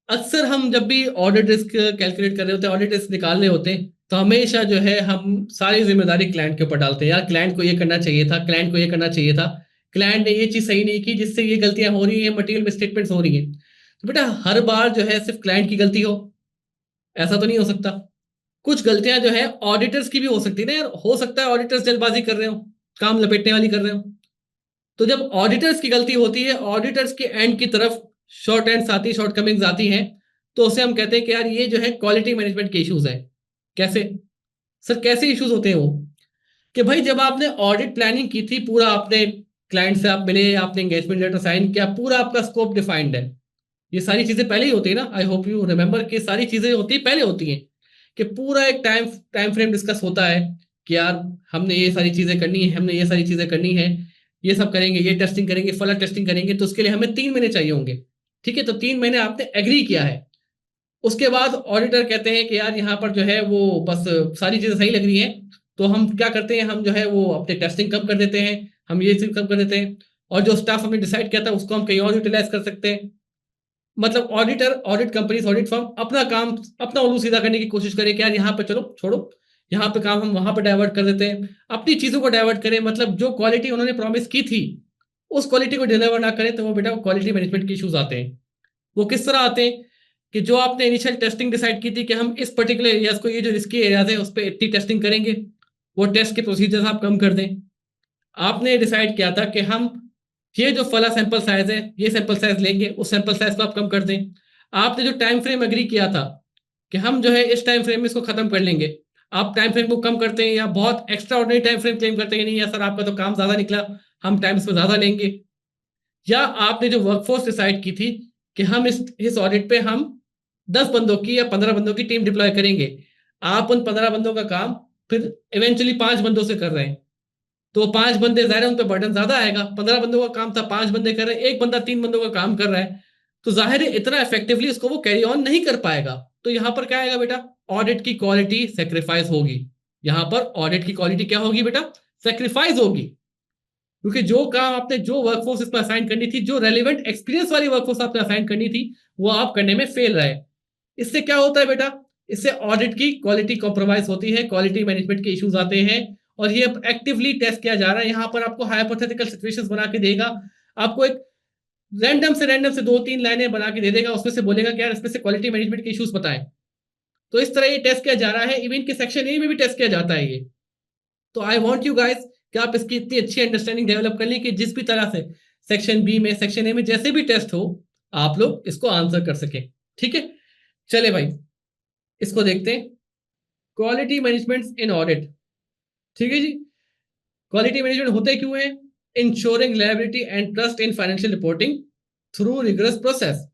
अक्सर हम जब भी ऑडिट रिस्क कैलकुलेट कर रहे होते हैं, ऑडिट रिस्क निकाल रहे होते हैं, तो हमेशा जो है हम सारी जिम्मेदारी क्लाइंट के ऊपर डालते हैं। यार क्लाइंट को ये करना चाहिए था, क्लाइंट को ये करना चाहिए था, क्लाइंट ने ये चीज सही नहीं की जिससे ये गलतियां हो रही है, मटेरियल मिसस्टेटमेंट्स हो रही है। तो बेटा हर बार जो है सिर्फ क्लाइंट की गलती हो, ऐसा तो नहीं हो सकता। कुछ गलतियां जो है ऑडिटर्स की भी हो सकती है ना यार, हो सकता है ऑडिटर्स जल्दबाजी कर रहे हो, काम लपेटने वाली कर रहे हो। तो जब ऑडिटर्स की गलती होती है, ऑडिटर्स के एंड की तरफ शॉर्ट एंड आती, शॉर्ट कमिंग्स आती हैं, तो उसे हम कहते हैं कि यार ये जो है क्वालिटी मैनेजमेंट के इश्यूज हैं। कैसे सर, कैसे इश्यूज होते हैं वो? कि भाई जब आपने ऑडिट प्लानिंग की थी, पूरा आपने क्लाइंट से आप मिले, आपने एंगेजमेंट लेटर साइन किया, पूरा आपका स्कोप डिफाइंड है, ये सारी चीजें पहले ही होती है ना, आई होप यू रिमेंबर कि सारी चीजें होती है, पहले होती हैं, कि पूरा एक टाइम टाइम फ्रेम डिस्कस होता है कि यार हमने ये सारी चीजें करनी है, हमने ये सारी चीजें करनी है, ये सब करेंगे, ये टेस्टिंग करेंगे, फला टेस्टिंग करेंगे, तो उसके लिए हमें 3 महीने चाहिए होंगे। ठीक है, तो 3 महीने आपने एग्री किया है, उसके बाद ऑडिटर कहते हैं कि यार यहाँ पर जो है वो बस सारी चीजें सही लग रही हैं, तो हम क्या करते हैं, हम जो है वो अपने टेस्टिंग कम कर देते हैं, हम ये चीज कम कर देते हैं, और जो स्टाफ हमने डिसाइड किया था उसको हम कहीं और यूटिलाइज कर सकते हैं। मतलब auditor, audit companies, audit firm अपना काम, अपना उल्लू सीधा करने की कोशिश करे कि यार यहाँ पे चलो छोड़ो, यहाँ पे काम हम वहां पे डाइवर्ट कर देते हैं, अपनी चीजों को डाइवर्ट करें, मतलब जो क्वालिटी उन्होंने प्रॉमिस की थी उस क्वालिटी को डिलीवर ना करें, तो वो बेटा क्वालिटी मैनेजमेंट के इश्यूज आते हैं। वो किस तरह आते हैं कि जो आपने इनिशियल टेस्टिंग डिसाइड की थी कि हम इस पर्टिकुलर एरियाज को, ये जो रिस्की एरियाज है उस पर इतनी टेस्टिंग करेंगे, वो टेस्ट के प्रोसीजर्स आप कम कर दें। आपने डिसाइड किया था कि हम ये जो फला सैंपल साइज है ये सैंपल साइज लेंगे, उस सैंपल साइज को आप कम कर दें। आपने जो टाइम फ्रेम एग्री किया था कि हम जो है इस टाइम फ्रेम में इसको खत्म कर लेंगे, आप टाइम फ्रेम को कम करते हैं या बहुत extra ordinary time frame claim करते हैं, नहीं यार सर आपका तो काम ज्यादा निकला, हम टाइम इसमें ज्यादा लेंगे। या आपने जो वर्कफोर्स डिसाइड की थी कि हम इस ऑडिट पे हम 10 बंदों की या 15 बंदों की टीम डिप्लॉय करेंगे, आप उन 15 बंदों का काम फिर इवेंचुअली 5 बंदों से कर रहे हैं, तो 5 बंदे जाहिर है उन पर बर्डन ज्यादा आएगा। 15 बंदों का काम था, 5 बंदे कर रहे हैं, एक बंदा 3 बंदों का काम कर रहा है, तो जाहिर है इतना इफेक्टिवली उसको वो कैरी ऑन नहीं कर पाएगा। तो यहां पर क्या आएगा बेटा, ऑडिट की क्वालिटी सेक्रीफाइस होगी। यहां पर ऑडिट की क्वालिटी क्या होगी बेटा, सेक्रीफाइस होगी, क्योंकि जो काम आपने, जो वर्कफोर्स इस पर असाइन करनी थी, जो रेलिवेंट एक्सपीरियंस वाली वर्कफोर्स आपने असाइन करनी थी, वो आप करने में फेल रहे। इससे क्या होता है बेटा, इससे ऑडिट की क्वालिटी कॉम्प्रोमाइज होती है, क्वालिटी मैनेजमेंट के इश्यूज आते हैं, और ये एक्टिवली टेस्ट किया जा रहा है। यहां पर आपको हाइपोथेटिकल सिचुएशंस बना के देगा, आपको एक रैंडम से 2-3 लाइनें बना के दे देगा, उसमें से बोलेगा कि यार इसमें से क्वालिटी मैनेजमेंट के इश्यूज बताएं। तो इस तरह ये टेस्ट किया जा रहा है, इवन के सेक्शन ए में भी टेस्ट किया जाता है ये। तो आई वॉन्ट यू गाइस कि आप इसकी इतनी अच्छी अंडरस्टैंडिंग डेवलप कर लें कि जिस भी तरह से सेक्शन बी में, सेक्शन ए में जैसे भी टेस्ट हो, आप लोग इसको आंसर कर सकें। ठीक है, चले भाई इसको देखते हैं, क्वालिटी मैनेजमेंट इन ऑडिट। ठीक है जी, क्वालिटी मैनेजमेंट होते क्यों है, ensuring reliability and trust in financial reporting through rigorous process,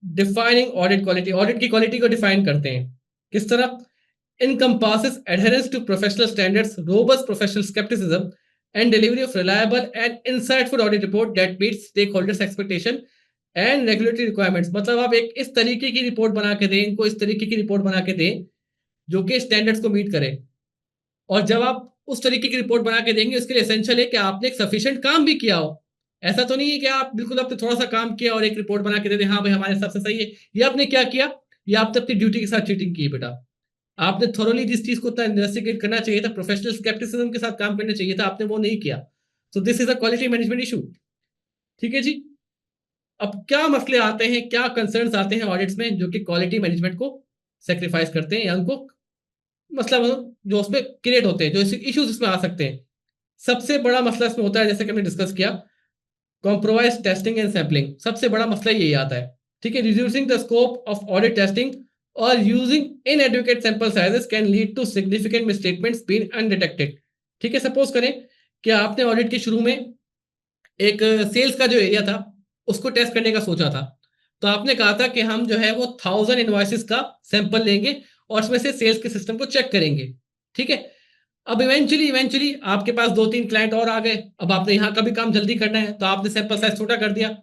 defining audit quality, audit की क्वालिटी को डिफाइन करते हैं किस तरह, encompasses adherence to professional standards, robust professional skepticism, and delivery of reliable and insightful audit report that meets stakeholders' expectation and regulatory requirements। मतलब आप एक इस तरीके की रिपोर्ट बना के दें, इनको इस तरीके की रिपोर्ट बना के दें जो कि स्टैंडर्ड्स को मीट करे। और जब आप उस तरीके की रिपोर्ट बना के देंगे, उसके लिए एसेंशियल है कि आपने एक सफिशिएंट काम भी किया हो। ऐसा तो नहीं है कि आप बिल्कुल आपने थोड़ा सा काम किया और एक रिपोर्ट बना के दे दें, हाँ भाई हमारे हिसाब से सही है। ये आपने क्या किया, ये आपने अपनी ड्यूटी के साथ चीटिंग की बेटा। आपने थोरोली जिस चीज को उतना इन्वेस्टिगेट करना चाहिए था, प्रोफेशनल स्केप्टिसिज्म के साथ काम करना चाहिए था, आपने वो नहीं किया। So this is a quality management issue. ठीक है जी, अब क्या मसले आते हैं, क्या कंसर्न्स आते हैं ऑडिट्स में जो कि क्वालिटी मैनेजमेंट को सेक्रीफाइस करते हैं या उनको मसला जो उसमें क्रिएट होते हैं, जो इश्यूज इसमें आ सकते हैं। सबसे बड़ा मसला इसमें होता है, जैसे कि हमने डिस्कस किया, कॉम्प्रोमाइज टेस्टिंग एंड सैम्पलिंग। सबसे बड़ा मसला यही आता है। ठीक है, reducing the scope of audit testing और using inadequate sample sizes can lead to significant misstatements being undetected. ठीक है, सपोज करें कि आपने ऑडिट के शुरू में एक सेल्स का जो एरिया था उसको टेस्ट करने का सोचा था, तो आपने कहा था कि हम जो है वो 1000 इनवॉइसेस का सैंपल लेंगे और उसमें से सेल्स के सिस्टम को चेक करेंगे। ठीक है, अब इवेंचुअली आपके पास 2-3 क्लाइंट और आ गए, अब आपने यहाँ का भी काम जल्दी करना है, तो आपने सैंपल साइज छोटा कर दिया।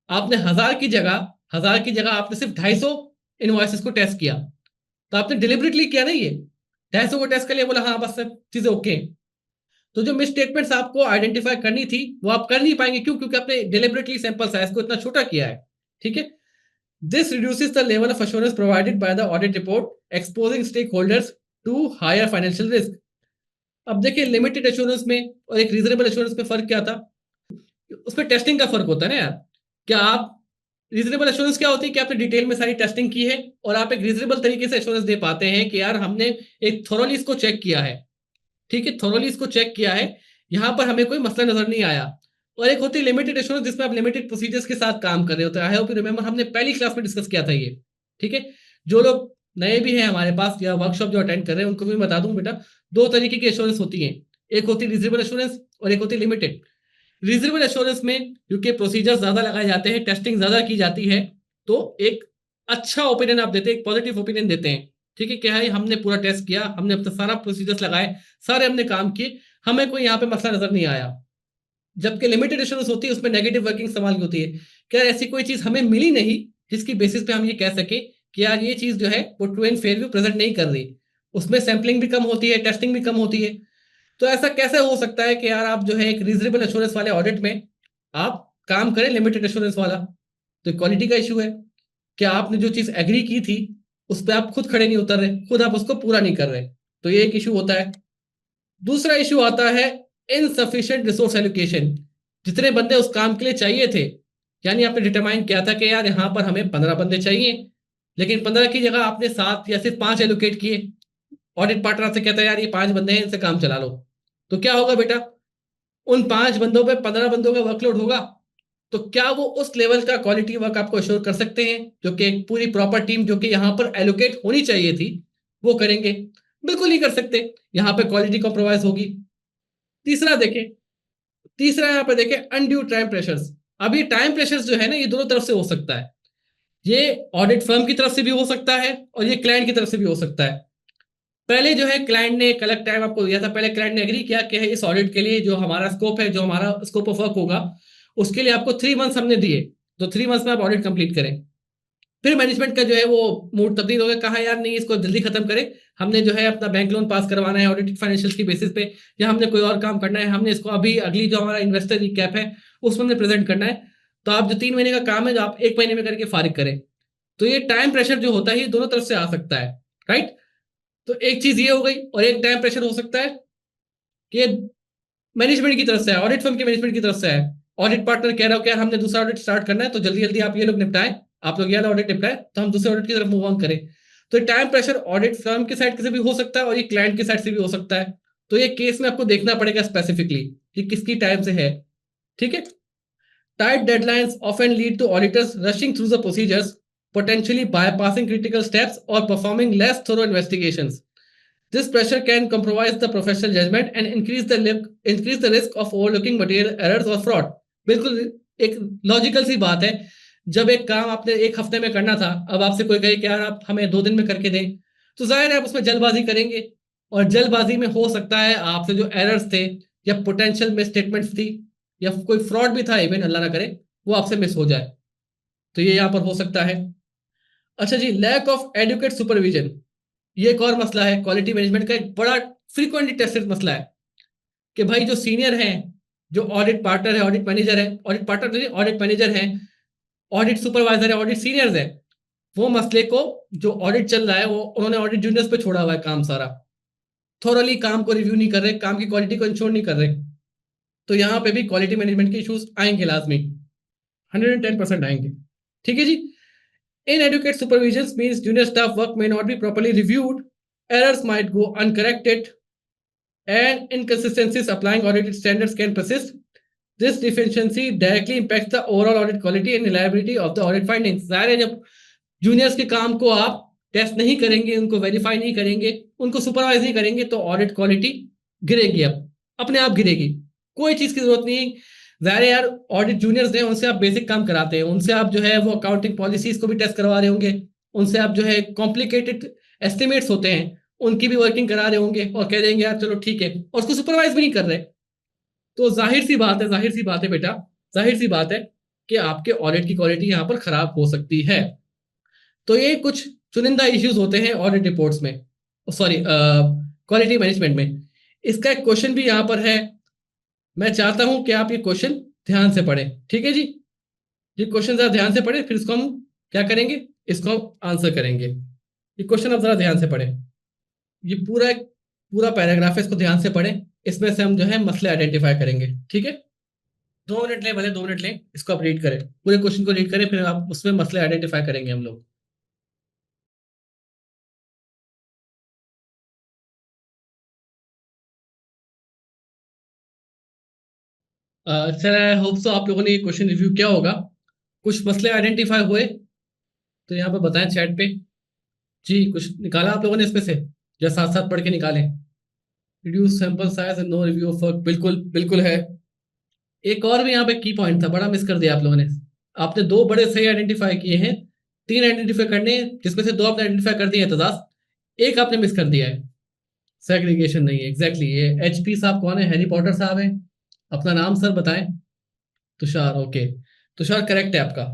आपने 1000 की जगह आपने सिर्फ 250 इनवॉइसेस को टेस्ट किया। तो आपने डिलिबरेटली किया ना, ये 250 को टेस्ट कर लिया, बोला हाँ बस सब चीजें ओके। तो जो मिसस्टेटमेंट्स आपको आइडेंटिफाई करनी थी वो आप कर नहीं पाएंगे, क्यों, क्योंकि आपने डिलिबरेटली सैंपल साइज को इतना छोटा किया है। ठीक है, this reduces the level of assurance provided by the audit report, exposing stakeholders to higher financial risk. अब देखिए, लिमिटेड एश्योरेंस में और एक रीजनेबल एश्योरेंस में फर्क क्या था, उसमें टेस्टिंग का फर्क होता है ना यार। क्या आप, रीजनेबल एश्योरेंस क्या होती है कि आपने डिटेल में सारी टेस्टिंग की है और आप एक रीजनेबल तरीके से एश्योरेंस दे पाते हैं कि यार हमने एक थोरोली इसको चेक किया है। ठीक है, थोरोली इसको चेक किया है, यहां पर हमें कोई मसला नजर नहीं आया। और एक होती है लिमिटेड एश्योरेंस, जिसमें आप लिमिटेड प्रोसीजर्स के साथ काम कर रहे होते हैं। आई होप यू रिमेंबर, हमने पहली क्लास में डिस्कस किया था ये। ठीक है, जो लोग नए भी हैं हमारे पास या वर्कशॉप जो अटेंड कर रहे हैं उनको भी बता दूं बेटा, 2 तरीके की एश्योरेंस होती है, एक होती है रीजनेबल एश्योरेंस और एक होती है लिमिटेड। रीजनेबल एश्योरेंस में क्योंकि प्रोसीजर ज्यादा लगाए जाते हैं, टेस्टिंग ज्यादा की जाती है, तो एक अच्छा ओपिनियन आप देते हैं, एक पॉजिटिव ओपिनियन देते हैं। ठीक है, क्या है, हमने पूरा टेस्ट किया, हमने अपना सारा प्रोसीजर्स लगाए, सारे हमने काम किए, हमें कोई यहाँ पे मसला नजर नहीं आया। जबकि लिमिटेड एश्योरेंस होती है, उसमें नेगेटिव वर्किंग सवाल की होती है, क्या ऐसी कोई चीज हमें मिली नहीं जिसकी बेसिस पे हम ये कह सके कि यार ये चीज जो है वो true and fair view present नहीं कर रही, उसमें सैम्पलिंग भी कम होती है, टेस्टिंग भी कम होती है। तो ऐसा कैसे हो सकता है कि यार आप जो है एक रीजनेबल एश्योरेंस वाले ऑडिट में आप काम करें लिमिटेड एश्योरेंस वाला? तो क्वालिटी का इशू है कि आपने जो चीज एग्री की थी उस पर आप खुद खड़े नहीं उतर रहे, खुद आप उसको पूरा नहीं कर रहे। तो ये एक इशू होता है। दूसरा इशू आता है इनसफिशिएंट रिसोर्स एलोकेशन। जितने बंदे उस काम के लिए चाहिए थे, यानी आपने डिटरमाइन किया था कि यार यहाँ पर हमें 15 बंदे चाहिए, लेकिन 15 की जगह आपने 7 या सिर्फ 5 एलोकेट किए। ऑडिट पार्टनर आपसे कहता है यार ये 5 बंदे हैं, इनसे काम चला लो। तो क्या होगा बेटा, उन 5 बंदों पे 15 बंदों का वर्कलोड होगा। तो क्या वो उस लेवल का क्वालिटी वर्क आपको अश्योर कर सकते हैं जो कि एक पूरी प्रॉपर टीम जो कि यहाँ पर एलोकेट होनी चाहिए थी वो करेंगे? बिल्कुल नहीं कर सकते। यहाँ पे क्वालिटी कॉम्प्रोमाइज होगी। तीसरा देखें, तीसरा यहाँ पे देखें अनड्यू टाइम प्रेशर्स। अब ये टाइम प्रेशर्स जो है ना, ये दोनों तरफ से हो सकता है। ये ऑडिट फर्म की तरफ से भी हो सकता है और ये क्लाइंट की तरफ से भी हो सकता है। पहले जो है क्लाइंट ने कलेक्ट टाइम आपको दिया था, पहले क्लाइंट ने एग्री किया कि इस ऑडिट के लिए जो हमारा स्कोप है, जो हमारा स्कोप ऑफ वर्क होगा, उसके लिए आपको 3 मंथ्स हमने दिए, तो 3 मंथ्स में आप ऑडिट कंप्लीट करें। फिर मैनेजमेंट का जो है वो मूड तब्दील हो गया, कहा यार नहीं इसको जल्दी खत्म करें, हमने जो है अपना बैंक लोन पास करवाना है ऑडिटेड फाइनेंशियल्स की बेसिस पे, या हमने कोई और काम करना है, हमने इसको अभी अगली जो हमारा इन्वेस्टर कैप है उसमें हमने प्रेजेंट करना है। तो आप जो 3 महीने का काम है जो आप 1 महीने में करके फारिग करें। तो ये टाइम प्रेशर जो होता है ये दोनों तरफ से आ सकता है, राइट? तो एक चीज ये हो गई, और एक टाइम प्रेशर हो सकता है कि मैनेजमेंट की तरफ से है, ऑडिट फर्म के मैनेजमेंट की तरफ से है। ऑडिट पार्टनर कह रहा हो कि यार हमने दूसरा ऑडिट स्टार्ट करना है, तो जल्दी जल्दी आप ये लोग निपटाएं, आप लोग ये वाला ऑडिट निपटाएं, तो हम दूसरे ऑडिट की तरफ मूव ऑन करें। तो टाइम प्रेशर ऑडिट फर्म की साइड से भी हो सकता है और ये क्लाइंट की साइड से भी हो सकता है। तो ये केस में आपको देखना पड़ेगा स्पेसिफिकली कि किसकी टाइम से है। ठीक है। Tight deadlines often lead to auditors rushing through the procedures, potentially bypassing critical steps or performing less thorough investigations. This pressure can compromise the professional judgment and increase the risk of overlooking material errors or fraud. बिल्कुल एक logical सी बात है। जब एक काम आपने 1 हफ्ते में करना था, अब आपसे कोई कहे कि यार आप हमें 2 दिन में करके दें, तो जाहिर है आप उसमें जल्दबाजी करेंगे। और जल्दबाजी में हो सकता है आपसे जो एरर्स थे या पोटेंशियल मिस स्टेटमेंट्स थी या कोई फ्रॉड भी था, इवन अल्लाह ना करे, वो आपसे मिस हो जाए। तो ये यहाँ पर हो सकता है। अच्छा जी, लैक ऑफ एडुकेट सुपरविजन, ये एक और मसला है क्वालिटी मैनेजमेंट का, एक बड़ा फ्रीक्वेंटली टेस्टेड मसला है कि भाई जो सीनियर हैं, जो ऑडिट पार्टनर है, ऑडिट मैनेजर है, ऑडिट पार्टनर नहीं ऑडिट मैनेजर है, ऑडिट सुपरवाइजर है, ऑडिट सीनियर्स है, वो मसले को जो ऑडिट चल रहा है वो उन्होंने ऑडिट जूनियर्स पे छोड़ा हुआ है काम सारा। थोरली काम को रिव्यू नहीं कर रहे, काम की क्वालिटी को इंश्योर नहीं कर रहे। तो यहाँ पे भी क्वालिटी मैनेजमेंट के इश्यूज आएंगे लाजमी, 110% आएंगे। ठीक है जी। Inadequate supervision means junior staff work may not be properly reviewed, errors might go uncorrected, and inconsistencies applying audited standards can persist. This deficiency directly impacts the overall audit quality and reliability of the audit findings. जाहिर है जब juniors के काम को आप test नहीं करेंगे, उनको वेरीफाई नहीं करेंगे, उनको सुपरवाइज नहीं करेंगे, तो ऑडिट क्वालिटी गिरेगी, अब अपने आप गिरेगी। कोई चीज की जरूरत नहीं। जाहिर है यार ऑडिट जूनियर्स हैं, उनसे आप बेसिक काम कराते हैं, उनसे आप जो है वो अकाउंटिंग पॉलिसीज को भी टेस्ट करवा रहे होंगे, उनसे आप जो है कॉम्प्लिकेटेड एस्टिमेट्स होते हैं उनकी भी वर्किंग करा रहे होंगे और कह देंगे यार चलो ठीक है, और उसको सुपरवाइज भी नहीं कर रहे। तो जाहिर सी बात है, जाहिर सी बात है बेटा, जाहिर सी बात है कि आपके ऑडिट की क्वालिटी यहाँ पर खराब हो सकती है। तो ये कुछ चुनिंदा इश्यूज होते हैं ऑडिट रिपोर्ट्स में, सॉरी क्वालिटी मैनेजमेंट में। इसका एक क्वेश्चन भी यहाँ पर है, मैं चाहता हूं कि आप ये क्वेश्चन ध्यान से पढ़ें। ठीक है जी, ये क्वेश्चन जरा ध्यान से पढ़ें, फिर इसको हम क्या करेंगे, इसको हम आंसर करेंगे। ये क्वेश्चन आप जरा ध्यान से पढ़ें, ये पूरा एक पूरा पैराग्राफ है, इसको ध्यान से पढ़ें, इसमें से हम जो है मसले आइडेंटिफाई करेंगे। ठीक है, 2 मिनट लें, भले 2 मिनट लें, इसको आप रीड करें, पूरे क्वेश्चन को रीड करें, फिर आप उसमें मसले आइडेंटिफाई करेंगे हम लोग। सर आई होप सो आप लोगों ने ये क्वेश्चन रिव्यू किया होगा, कुछ मसले आइडेंटिफाई हुए तो यहाँ पर बताएं चैट पे। जी, कुछ निकाला आप लोगों ने इसमें से, या साथ साथ पढ़ के निकालें? Reduce sample size and no review of work, बिल्कुल बिल्कुल है। एक और भी यहाँ पे की पॉइंट था, बड़ा मिस कर दिया आप लोगों ने। आपने 2 बड़े सही आइडेंटिफाई किए हैं, 3 आइडेंटिफाई करने हैं, जिसमें से 2 आपने आइडेंटिफाई कर दिए हैं तदास, एक आपने मिस कर दिया है। सेग्रीगेशन नहीं है, एग्जैक्टली। ये एचपी साहब कौन है? हैरी पॉटर साहब हैं। अपना नाम सर बताएं। तुषार, ओके। तुषार करेक्ट है आपका,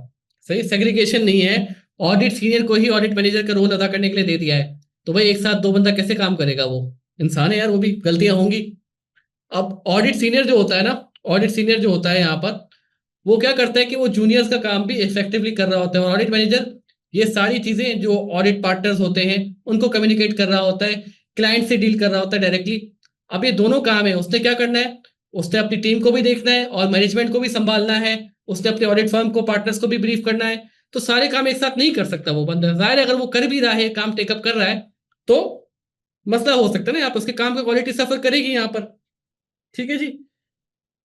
सही। सेग्रीगेशन नहीं है, ऑडिट सीनियर को ही ऑडिट मैनेजर का रोल अदा करने के लिए दे दिया है, तो भाई एक साथ दो बंदा कैसे काम करेगा? वो इंसान है यार, वो भी गलतियां होंगी। अब ऑडिट सीनियर जो होता है ना, ऑडिट सीनियर जो होता है यहाँ पर, वो क्या करता है कि वो जूनियर्स का काम भी इफेक्टिवली कर रहा होता है, और ऑडिट मैनेजर ये सारी चीजें जो ऑडिट पार्टनर्स होते हैं उनको कम्युनिकेट कर रहा होता है, क्लाइंट से डील कर रहा होता है डायरेक्टली। अब ये दोनों काम है, उसने क्या करना है, उसने अपनी टीम को भी देखना है और मैनेजमेंट को भी संभालना है, उसने अपने ऑडिट फर्म को, पार्टनर्स को भी ब्रीफ करना है। तो सारे काम एक साथ नहीं कर सकता वो बंदा, जाहिर है अगर वो कर भी रहा है, काम टेकअप कर रहा है, तो मसला हो सकता है ना यहाँ पर, उसके काम की क्वालिटी सफर करेगी यहाँ पर। ठीक है जी।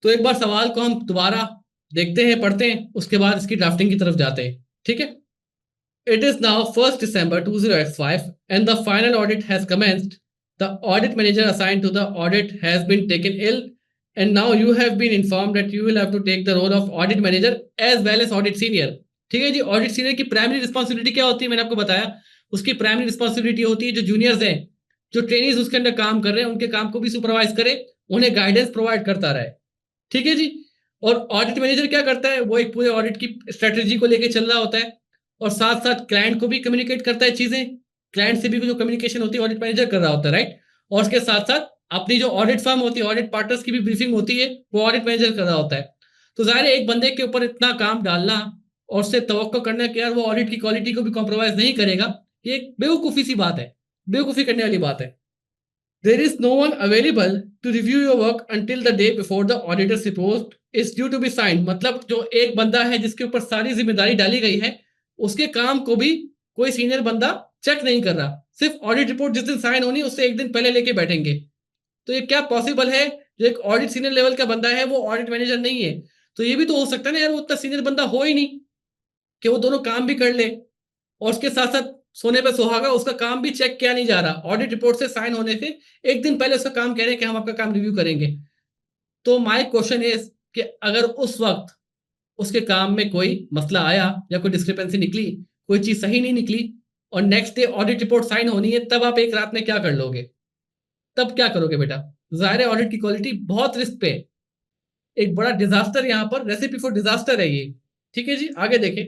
तो एक बार सवाल को हम दोबारा देखते हैं, पढ़ते हैं, उसके बाद इसकी ड्राफ्टिंग की तरफ जाते हैं। ठीक है। It is now 1st December 2005 and the final audit has commenced. The audit manager assigned to the audit has been taken ill and now you have been informed that you will have to take the role of audit manager as well as audit senior. ठीक है जी। Audit senior की primary responsibility क्या होती है, मैंने आपको बताया। उसकी प्राइमरी रिस्पॉन्सिबिलिटी होती है जो जूनियर्स हैं, जो ट्रेनीज उसके अंदर काम कर रहे हैं, उनके काम को भी सुपरवाइज करे, उन्हें गाइडेंस प्रोवाइड करता रहे। ठीक है जी। और ऑडिट मैनेजर क्या करता है, वो एक पूरे ऑडिट की स्ट्रेटेजी को लेकर चल रहा होता है, और साथ साथ क्लाइंट को भी कम्युनिकेट करता है चीजें। क्लाइंट से भी जो कम्युनिकेशन होती है ऑडिट मैनेजर कर रहा होता है, राइट। और उसके साथ साथ अपनी जो ऑडिट फर्म होती है, ऑडिट पार्टनर्स की भी ब्रीफिंग होती है, वो ऑडिट मैनेजर कर रहा होता है। तो जाहिर है एक बंदे के ऊपर इतना काम डालना और उससे तवक्को करना कि यार वो ऑडिट की क्वालिटी को भी कॉम्प्रोमाइज नहीं करेगा, ये एक बेवकूफ़ी सी बात है, बेवकूफ़ी करने वाली बात है। There is no one available to review your work until the day before the auditor's report is due to be signed। मतलब जो एक बंदा है जिसके ऊपर सारी जिम्मेदारी डाली गई है, उसके काम को भी कोई सीनियर बंदा चेक नहीं कर रहा। सिर्फ ऑडिट रिपोर्ट जिस दिन साइन होनी उससे एक दिन पहले लेके बैठेंगे। तो ये क्या पॉसिबल है? जो एक ऑडिट सीनियर लेवल का बंदा है वो ऑडिट मैनेजर नहीं है, तो ये भी तो हो सकता है ना यार, वो उतना सीनियर बंदा हो ही नहीं कि वो दोनों काम भी कर ले, और उसके साथ साथ सोने पे सुहागा, उसका काम भी चेक किया नहीं जा रहा। ऑडिट रिपोर्ट से साइन होने से एक दिन पहले उसका काम कह रहे हैं कि हम आपका काम रिव्यू करेंगे। तो माय क्वेश्चन इज कि अगर उस वक्त उसके काम में कोई मसला आया या कोई डिस्क्रिपेंसी निकली, कोई चीज सही नहीं निकली, और next day audit report sign होनी है, तब आप एक रात में क्या कर लोगे? तब क्या करोगे बेटा? जाहिर है ऑडिट की क्वालिटी बहुत रिस्क पे, एक बड़ा डिजास्टर, यहाँ पर रेसिपी फॉर डिजास्टर है ये। ठीक है जी, आगे देखें।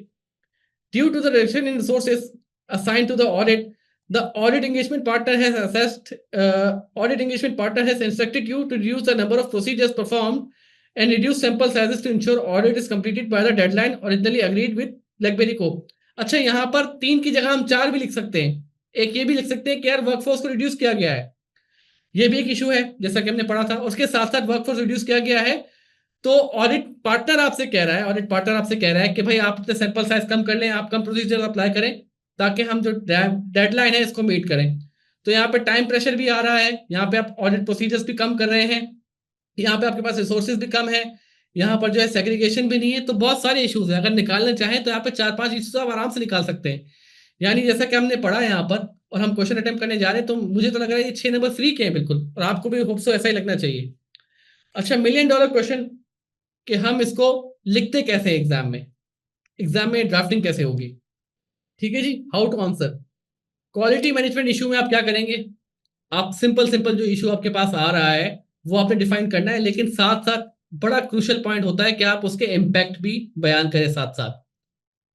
Due to the reduction in resources assigned to the audit, the audit engagement partner has instructed you to reduce the number of procedures performed and reduce sample sizes to ensure audit is completed by the deadline originally agreed with BlackBerry को। अच्छा, यहाँ पर 3 की जगह हम 4 भी लिख सकते हैं। एक ये भी लिख सकते हैं कि यार वर्कफोर्स को रिड्यूस किया गया है, ये भी एक इशू है जैसा कि हमने पढ़ा था। उसके साथ साथ वर्कफोर्स रिड्यूस किया गया है, तो ऑडिट पार्टनर आपसे कह रहा है, ऑडिट पार्टनर आपसे कह रहा है कि भाई आप अपने सैंपल साइज कम कर लें, आप कम प्रोसीजर अप्लाई करें, ताकि हम जो डेडलाइन है इसको मीट करें। तो यहाँ पे टाइम प्रेशर भी आ रहा है, यहाँ पे आप ऑडिट प्रोसीजर्स भी कम कर रहे हैं, यहाँ पे आपके पास रिसोर्सेज भी कम है, यहाँ पर जो है सेग्रीगेशन भी नहीं है। तो बहुत सारे इश्यूज है, अगर निकालना चाहें तो यहाँ पे 4-5 इश्यूज आप आराम से निकाल सकते हैं। यानी जैसा कि हमने पढ़ा है यहाँ पर, और हम क्वेश्चन अटेम्प्ट करने जा रहे हैं, तो मुझे तो लग रहा है ये 6 नंबर फ्री के हैं बिल्कुल, और आपको भी होप सो ऐसा ही लगना चाहिए। अच्छा, मिलियन डॉलर क्वेश्चन कि हम इसको लिखते कैसे हैं एग्जाम में, एग्जाम में ड्राफ्टिंग कैसे होगी। ठीक है जी, how to answer. Quality management issue में आप क्या करेंगे, आप सिंपल सिंपल जो इशू आपके पास आ रहा है वो आपने डिफाइन करना है, लेकिन साथ साथ बड़ा क्रूशियल पॉइंट होता है कि आप उसके इम्पैक्ट भी बयान करें, साथ साथ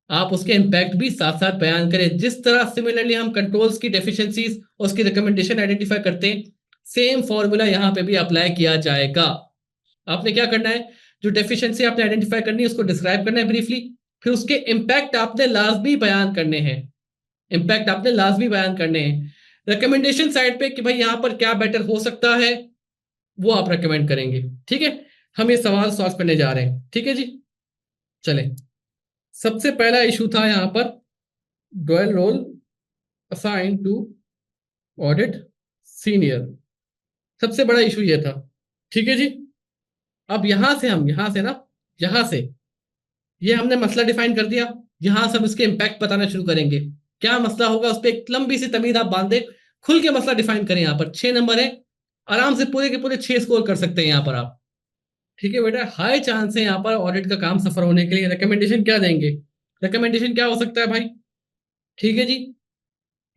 आप उसके इम्पैक्ट भी साथ साथ बयान करें। जिस तरह सिमिलरली हम कंट्रोल्स की डेफिशिएंसीज और उसकी रिकमेंडेशन आइडेंटिफाई करते हैं, सेम फॉर्मूला यहाँ पे भी अप्लाई किया जाएगा। आपने क्या करना है, जो डेफिशिएंसी आपने आइडेंटिफाई करनी है उसको डिस्क्राइब करना है ब्रीफली, फिर उसके इम्पैक्ट आपने लाजमी बयान करने हैं, इम्पैक्ट आपने लाजमी बयान करने हैं। रिकमेंडेशन साइड पे कि भाई यहां पर क्या बेटर हो सकता है, वो आप रिकमेंड करेंगे। ठीक है, हम ये सवाल सॉल्व करने जा रहे हैं। ठीक है जी, चलें। सबसे पहला इशू था यहां पर dual role assign to audit senior, सबसे बड़ा इशू ये था। ठीक है जी, अब यहां से हम यहां से ये हमने मसला डिफाइन कर दिया, यहां से हम इसके इम्पैक्ट बताना शुरू करेंगे। क्या मसला होगा उस पर एक लंबी सी तमीद आप बांधे, खुल के मसला डिफाइन करें। यहां पर 6 नंबर है, आराम से पूरे के पूरे 6 स्कोर कर सकते हैं यहां पर आप। ठीक है बेटा, हाई चांस है यहाँ पर ऑडिट का काम सफर होने के लिए। रिकमेंडेशन क्या देंगे, रिकमेंडेशन क्या हो सकता है भाई? ठीक है जी,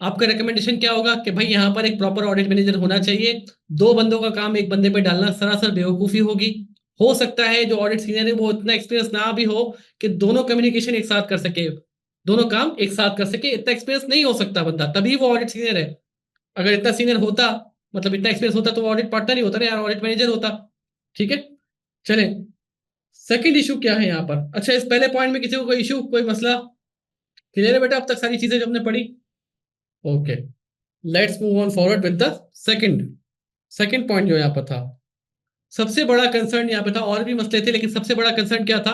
आपका रिकमेंडेशन क्या होगा कि भाई यहाँ पर एक प्रॉपर ऑडिट मैनेजर होना चाहिए। 2 बंदों का काम एक बंदे पे डालना सरासर बेवकूफी होगी। हो सकता है जो ऑडिट सीनियर है वो इतना एक्सपीरियंस ना भी हो कि दोनों कम्युनिकेशन एक साथ कर सके। दोनों काम एक साथ कर सके। इतना एक्सपीरियंस नहीं हो सकता बंदा, तभी वो ऑडिट सीनियर है। अगर इतना सीनियर होता, मतलब इतना एक्सपीरियंस होता, तो वो ऑडिट पार्टनर ही होता ना यार, ऑडिट मैनेजर होता। ठीक है, चले। सेकंड इशू क्या है यहाँ पर? अच्छा, इस पहले पॉइंट में किसी को कोई इशू, कोई मसला? क्लियर है बेटा अब तक सारी चीजें जो हमने पढ़ी? Okay, let's move on forward with the second. Second point जो यहाँ पर था, सबसे बड़ा कंसर्न यहाँ पे था, और भी मसले थे लेकिन सबसे बड़ा कंसर्न क्या था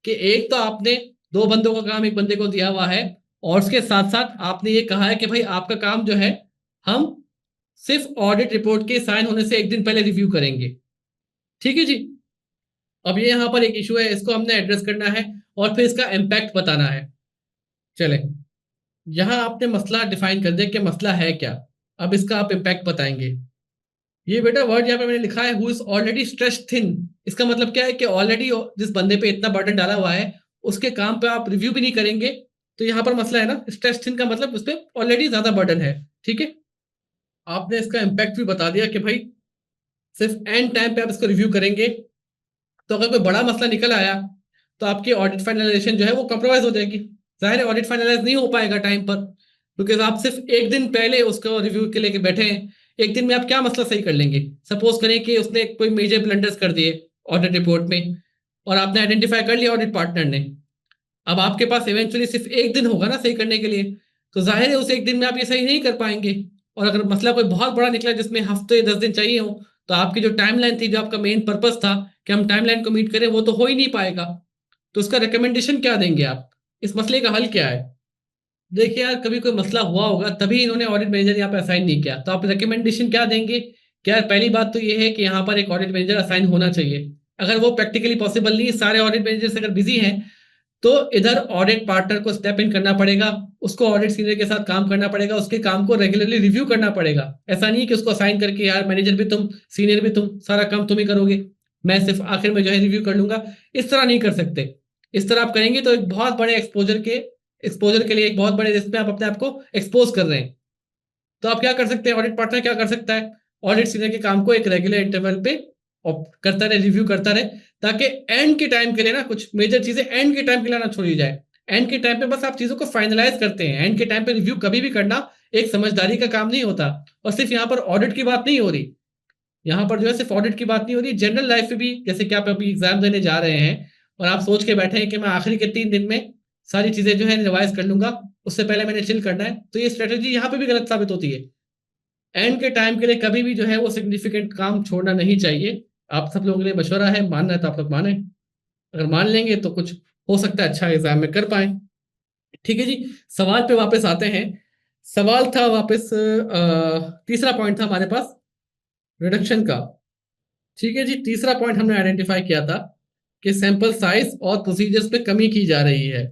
कि एक तो आपने दो बंदों का काम एक बंदे को दिया हुआ है, और उसके साथ साथ आपने ये कहा है कि भाई आपका काम जो है हम सिर्फ ऑडिट रिपोर्ट के साइन होने से एक दिन पहले रिव्यू करेंगे। ठीक है जी। अब ये यहाँ पर एक इशू है, इसको हमने एड्रेस करना है और फिर इसका इम्पैक्ट बताना है। चले, यहां आपने मसला डिफाइन कर दिया कि मसला है क्या, अब इसका आप इम्पैक्ट बताएंगे। ये बेटा वर्ड यहाँ पे मैंने लिखा है, who is already stretch thin. इसका मतलब क्या है कि ऑलरेडी जिस बंदे पे इतना बर्डन डाला हुआ है उसके काम पे आप रिव्यू भी नहीं करेंगे, तो यहाँ पर मसला है ना। स्ट्रेच थिन का मतलब उस पर ऑलरेडी ज्यादा बर्डन है। ठीक है, आपने इसका इम्पैक्ट भी बता दिया कि भाई सिर्फ एंड टाइम पे आप इसको रिव्यू करेंगे, तो अगर कोई बड़ा मसला निकल आया तो आपकी ऑडिट फाइनलाइजेशन जो है वो कॉम्प्रोमाइज हो जाएगी। जाहिर है ऑडिट फाइनलाइज नहीं हो पाएगा टाइम पर, क्योंकि आप सिर्फ एक दिन पहले उसको रिव्यू के लेके बैठे हैं। एक दिन में आप क्या मसला सही कर लेंगे? सपोज करें कि उसने कोई मेजर ब्लंडर्स कर दिए ऑडिट रिपोर्ट में, और आपने आइडेंटिफाई कर लिया ऑडिट पार्टनर ने। अब आपके पास इवेंचुअली सिर्फ एक दिन होगा ना सही करने के लिए, तो जाहिर है उस एक दिन में आप ये सही नहीं कर पाएंगे। और अगर मसला कोई बहुत बड़ा निकला जिसमें हफ्ते 10 दिन चाहिए हो, तो आपकी जो टाइमलाइन थी, जो आपका मेन पर्पस था कि हम टाइमलाइन को मीट करें, वो तो हो ही नहीं पाएगा। तो उसका रिकमेंडेशन क्या देंगे आप? इस मसले का हल क्या है? देखिए यार, कभी कोई मसला हुआ होगा तभी इन्होंने ऑडिट मैनेजर यहाँ पे असाइन नहीं किया, तो आप रिकमेंडेशन क्या देंगे? क्या, पहली बात तो ये है कि यहाँ पर एक ऑडिट मैनेजर असाइन होना चाहिए। अगर वो प्रैक्टिकली पॉसिबल नहीं है, सारे ऑडिट मैनेजर्स अगर बिजी हैं, तो इधर ऑडिट पार्टनर को स्टेप इन करना पड़ेगा, उसको ऑडिट सीनियर के साथ काम करना पड़ेगा, उसके काम को रेगुलरली रिव्यू करना पड़ेगा। ऐसा नहीं कि उसको असाइन करके यार मैनेजर भी तुम, सीनियर भी तुम, सारा काम तुम ही करोगे, मैं सिर्फ आखिर में जो है रिव्यू कर लूंगा। इस तरह नहीं कर सकते। इस तरह आप करेंगे तो एक बहुत बड़े एक्सपोजर के लिए एक बहुत बड़े रिस्क में आप अपने आप को एक्सपोज कर रहे हैं। तो आप क्या कर सकते हैं, ऑडिट पार्टनर क्या कर सकता है, ऑडिट सीनियर के काम को एक रेगुलर इंटरवल पे करता रहे, रिव्यू करता रहे, ताकि एंड के टाइम के लिए ना कुछ मेजर चीजें एंड के टाइम के लिए ना छोड़ी जाए। एंड के टाइम पे बस आप चीजों को फाइनलाइज करते हैं, एंड के टाइम पे रिव्यू कभी भी करना एक समझदारी का काम नहीं होता। और सिर्फ यहाँ पर ऑडिट की बात नहीं हो रही, यहाँ पर जो है सिर्फ ऑडिट की बात नहीं हो रही, जनरल लाइफ में भी, जैसे कि आप अभी एग्जाम देने जा रहे हैं और आप सोच के बैठे हैं कि मैं आखिरी के 3 दिन में सारी चीजें जो है रिवाइज कर लूंगा, उससे पहले मैंने चिल करना है, तो ये स्ट्रेटेजी यहाँ पे भी गलत साबित होती है। एंड के टाइम के लिए कभी भी जो है वो सिग्निफिकेंट काम छोड़ना नहीं चाहिए। आप सब लोगों के लिए मशवरा है, मानना है तो आप लोग माने, अगर मान लेंगे तो कुछ हो सकता है अच्छा एग्जाम में कर पाए। ठीक है जी, सवाल पे वापस आते हैं। सवाल था वापस, तीसरा पॉइंट था हमारे पास रिडक्शन का। ठीक है जी, तीसरा पॉइंट हमने आइडेंटिफाई किया था कि सैंपल साइज और प्रोसीजर्स पे कमी की जा रही है।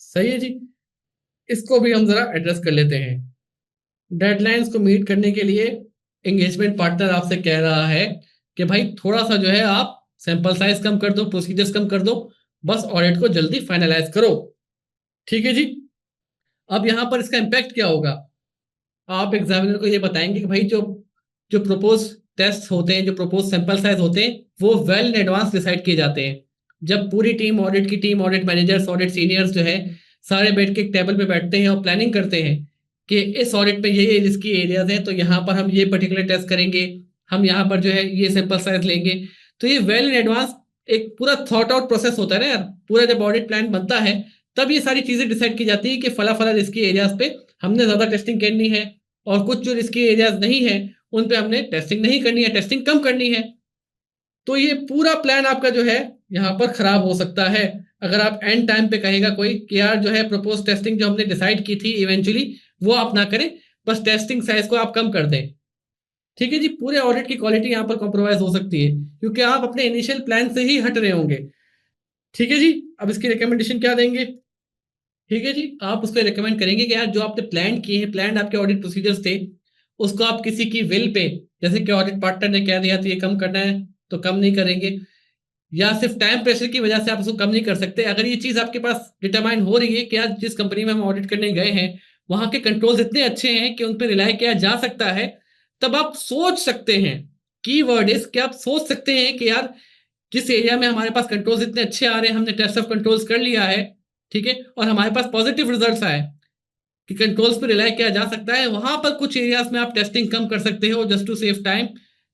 सही है जी, इसको भी हम जरा एड्रेस कर लेते हैं। डेडलाइंस को मीट करने के लिए एंगेजमेंट पार्टनर आपसे कह रहा है कि भाई थोड़ा सा जो है आप सैंपल साइज कम कर दो, प्रोसीजर्स कम कर दो, बस ऑडिट को जल्दी फाइनलाइज करो। ठीक है जी, अब यहां पर इसका इम्पैक्ट क्या होगा? आप एग्जामिनर को ये बताएंगे कि भाई जो जो प्रपोज टेस्ट होते हैं, जो प्रपोज सैंपल साइज होते हैं, वो वेल इन एडवांस डिसाइड किए जाते हैं। जब पूरी टीम, ऑडिट की team, audit managers, audit seniors जो है सारे बैठ के एक टेबल पे बैठते हैं और प्लानिंग करते हैं कि इस ऑडिट में ये रिस्की एरियाज हैं, तो यहाँ पर हम ये पर्टिकुलर टेस्ट करेंगे, हम यहाँ पर जो है ये सैंपल साइज लेंगे। तो ये वेल इन एडवांस एक पूरा थॉट आउट प्रोसेस होता है ना यार। पूरा जब ऑडिट प्लान बनता है तब ये सारी चीजें डिसाइड की जाती है कि फला फला रिस्की एरियाज पे हमने ज्यादा टेस्टिंग करनी है, और कुछ जो रिस्की एरियाज नहीं है उन पे हमने टेस्टिंग नहीं करनी है, टेस्टिंग कम करनी है। तो ये पूरा प्लान आपका जो है यहाँ पर खराब हो सकता है अगर आप एंड टाइम पे कहेगा कोई कि यार जो है प्रपोज टेस्टिंग जो हमने डिसाइड की थी इवेंचुअली वो आप ना करें, बस टेस्टिंग साइज को आप कम कर दें। ठीक है जी, पूरे ऑडिट की क्वालिटी यहाँ पर कॉम्प्रोमाइज हो सकती है क्योंकि आप अपने इनिशियल प्लान से ही हट रहे होंगे। ठीक है जी, अब इसकी रिकमेंडेशन क्या देंगे? ठीक है जी, आप उसको रिकमेंड करेंगे कि यार जो आपने प्लान किए हैं, प्लान आपके ऑडिट प्रोसीजर्स थे, उसको आप किसी की विल पे, जैसे कि ऑडिट पार्टनर ने कह दिया तो ये कम करना है तो कम नहीं करेंगे, या सिर्फ टाइम प्रेशर की वजह से आप उसको कम नहीं कर सकते। अगर ये चीज आपके पास डिटरमाइन हो रही है कि यार जिस कंपनी में हम ऑडिट करने गए हैं वहां के कंट्रोल्स इतने अच्छे हैं कि उन पर रिलाई किया जा सकता है, तब आप सोच सकते हैं, की वर्ड इज कि आप सोच सकते हैं कि यार जिस एरिया में हमारे पास कंट्रोल्स इतने अच्छे आ रहे हैं, हमने टेस्ट ऑफ कंट्रोल्स कर लिया है, ठीक है, और हमारे पास पॉजिटिव रिजल्ट्स आए कि कंट्रोल्स पे रिलाई किया जा सकता है, वहां पर कुछ एरियाज में आप टेस्टिंग कम कर सकते हो जस्ट टू सेव टाइम,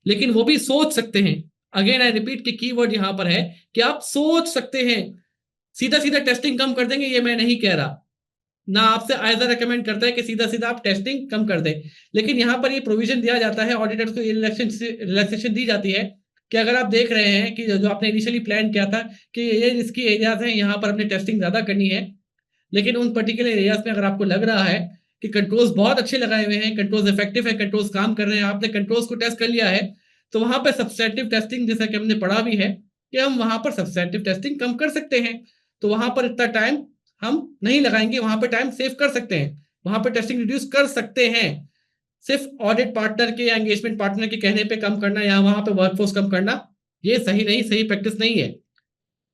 लेकिन वो भी सोच सकते हैं। अगेन आई रिपीट कि कीवर्ड यहां पर है कि आप सोच सकते हैं। सीधा सीधा टेस्टिंग कम कर देंगे ये मैं नहीं कह रहा, ना आपसे आयजा रेकमेंड करता है कि सीधा सीधा आप टेस्टिंग कम कर दें, लेकिन यहां पर ये प्रोविजन दिया जाता है, ऑडिटर्स को ये रिलैक्सेशन दी जाती है कि अगर आप देख रहे हैं कि जो आपने इनिशियली प्लान किया था कि ये रिस्की एरियाज हैं, यहाँ पर अपनी टेस्टिंग ज्यादा करनी है, लेकिन उन पर्टिकुलर एरियाज में अगर आपको लग रहा है कि कंट्रोल्स बहुत अच्छे लगाए हुए हैं, कंट्रोल्स इफेक्टिव है, कंट्रोल्स काम कर रहे हैं, आपने कंट्रोल्स को टेस्ट कर लिया है, तो वहां पर सब्सट्रैक्टिव टेस्टिंग जैसा कि हमने पढ़ा भी है कि हम वहां पर सब्सट्रैक्टिव टेस्टिंग कम कर सकते हैं। तो वहां पर इतना टाइम हम नहीं लगाएंगे, वहां पर टाइम सेव कर सकते हैं, वहां पर टेस्टिंग रिड्यूस कर सकते हैं। सिर्फ ऑडिट पार्टनर के या एंगेजमेंट पार्टनर के कहने पे कम करना या वहां पे वर्कफोर्स कम करना, ये सही नहीं, सही प्रैक्टिस नहीं है।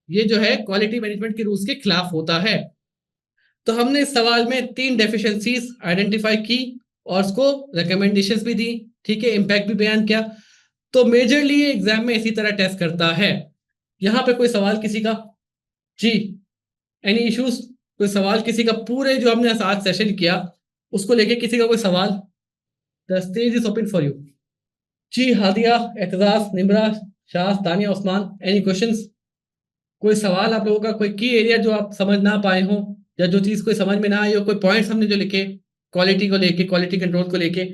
ये जो है क्वालिटी मैनेजमेंट के रूल्स के खिलाफ होता है। तो हमने इस सवाल में 3 डेफिशिएंसीज आइडेंटिफाई की और उसको रिकमेंडेशंस भी दी, ठीक है, इम्पैक्ट भी बयान किया। तो मेजरली एग्जाम में इसी तरह टेस्ट करता है। यहां पे कोई सवाल किसी का? जी, एनी इश्यूज? कोई सवाल किसी का पूरे जो हमने आज सेशन किया उसको लेके किसी का कोई सवाल? The stage is open for you. जी, हादिया, एतजाज, निम्रा, शाह, तानिया, उस्मान, एनी क्वेश्चंस? कोई सवाल आप लोगों का, कोई की एरिया जो आप समझ ना पाए हो या जो चीज कोई समझ में ना आई हो, कोई पॉइंट्स हमने जो लिखे क्वालिटी को लेके, क्वालिटी कंट्रोल को लेके,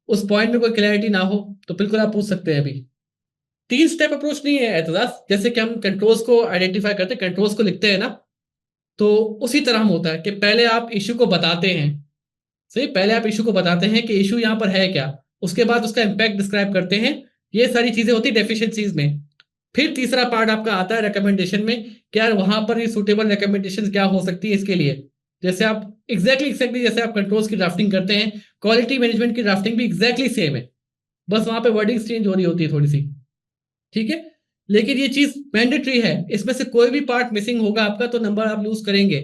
उस पॉइंट में कोई क्लैरिटी ना हो तो बिल्कुल आप पूछ सकते हैं अभी। 3 स्टेप अप्रोच नहीं है एतजाज, जैसे कि हम कंट्रोल्स को आइडेंटिफाई करते हैं, कंट्रोल्स को लिखते हैं ना, तो उसी तरह हम होता है कि पहले आप इश्यू को बताते हैं। सही, पहले आप इशू को बताते हैं कि इशू यहाँ पर है क्या, उसके बाद उसका इम्पैक्ट डिस्क्राइब करते हैं। ये सारी चीजें होती है डेफिशिएंसीज में। फिर तीसरा पार्ट आपका आता है रिकमेंडेशन में, क्या वहां पर ये सूटेबल रिकमेंडेशन क्या हो सकती है इसके लिए। जैसे आप एग्जैक्टली जैसे आप कंट्रोल्स की ड्राफ्टिंग करते हैं, क्वालिटी मैनेजमेंट की ड्राफ्टिंग भी एग्जैक्टली सेम है, बस वहां पे वर्डिंग्स चेंज हो रही होती है थोड़ी सी, ठीक है। लेकिन ये चीज मैंडेटरी है, इसमें से कोई भी पार्ट मिसिंग होगा आपका तो नंबर आप लूज करेंगे।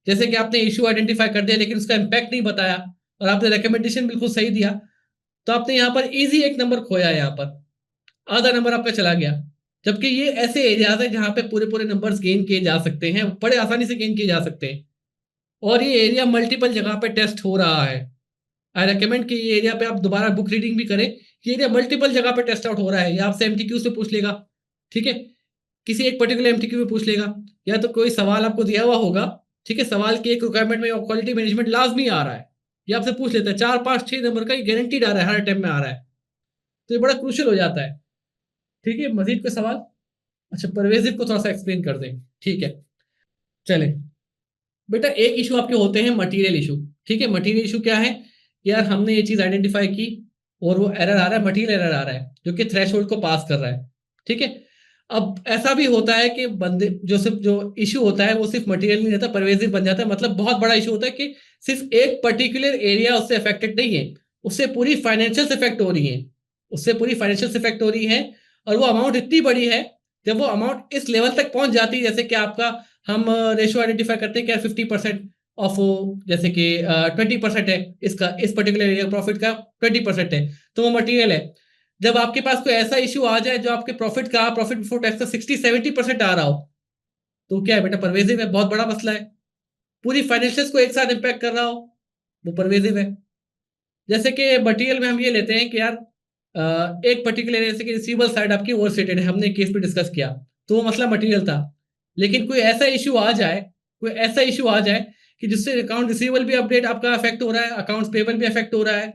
जैसे कि आपने इशू आइडेंटिफाई कर दिया लेकिन उसका इम्पैक्ट नहीं बताया और आपने रिकमेंडेशन बिल्कुल सही दिया, तो आपने यहाँ पर इजी एक नंबर खोया, यहाँ पर आधा नंबर आपका चला गया। जबकि ये ऐसे एरियाज है जहां पे पूरे पूरे नंबर्स गेन किए जा सकते हैं, बड़े आसानी से गेन किए जा सकते हैं, और ये एरिया मल्टीपल जगह पे टेस्ट हो रहा है। आई रेकमेंड कि ये एरिया पे आप दोबारा बुक रीडिंग भी करें। ये एरिया मल्टीपल जगह पे टेस्ट आउट हो रहा है, या आपसे एमटीक्यू से पूछ लेगा, ठीक है, किसी एक पर्टिकुलर एमटीक्यू में पूछ लेगा, या तो कोई सवाल आपको दिया हुआ होगा, ठीक है, सवाल की एक रिक्वायरमेंट में क्वालिटी मैनेजमेंट लाजमी आ रहा है, ये आपसे पूछ लेता है, 4 5 6 नंबर का गारंटीड आ रहा है, हर अटेम्प्ट में आ रहा है, तो ये बड़ा क्रूशियल हो जाता है। ठीक है, मजीद कोई सवाल? अच्छा, परवेजिव को थोड़ा सा एक्सप्लेन कर दें, ठीक है। चले बेटा, एक इशू आपके होते हैं मटेरियल इशू, ठीक है। मटेरियल इशू क्या है? यार हमने ये चीज आइडेंटिफाई की और वो एरर आ रहा है, मटेरियल एरर आ रहा है जो कि थ्रेशोल्ड को पास कर रहा है, ठीक है। अब ऐसा भी होता है कि बंदे जो सिर्फ जो इशू होता है वो सिर्फ मटेरियल नहीं रहता, परवेजिव बन जाता है, मतलब बहुत बड़ा इशू होता है कि सिर्फ एक पर्टिकुलर एरिया उससे अफेक्टेड नहीं है, उससे पूरी फाइनेंशियल इफेक्ट हो रही है, उससे पूरी फाइनेंशियल इफेक्ट हो रही है, और वो अमाउंट इतनी बड़ी है, जब वो अमाउंट इस लेवल तक पहुंच जाती है, जैसे कि आपका हम रेशियो आइडेंटिफाई करते हैं कि 50% ऑफ, जैसे कि 20% है इसका, इस पर्टिकुलर एरिया प्रॉफिट का 20% है, तो वो मटेरियल है। जब आपके पास कोई ऐसा इश्यू आ जाए जो आपके प्रॉफिट बिफोर टैक्स का 60-70% आ रहा हो, तो क्या है बेटा, परवेजिव है, बहुत बड़ा मसला है, पूरी फाइनेंशियल्स को एक साथ इम्पैक्ट कर रहा हो, वो परवेजिव है। जैसे कि मटेरियल में हम ये लेते हैं कि यार एक पर्टिकुलर जैसे कि रिसीवेबल साइड आपकी ओवर स्टेटेड है, हमने केस पे डिस्कस किया, तो वो मसला मटेरियल था। लेकिन कोई ऐसा इशू आ जाए, कोई ऐसा इशू आ जाए कि जिससे अकाउंट रिसीवेबल भी अपडेट आपका अफेक्ट हो रहा है, अकाउंट्स पेबल भी अफेक्ट हो रहा है,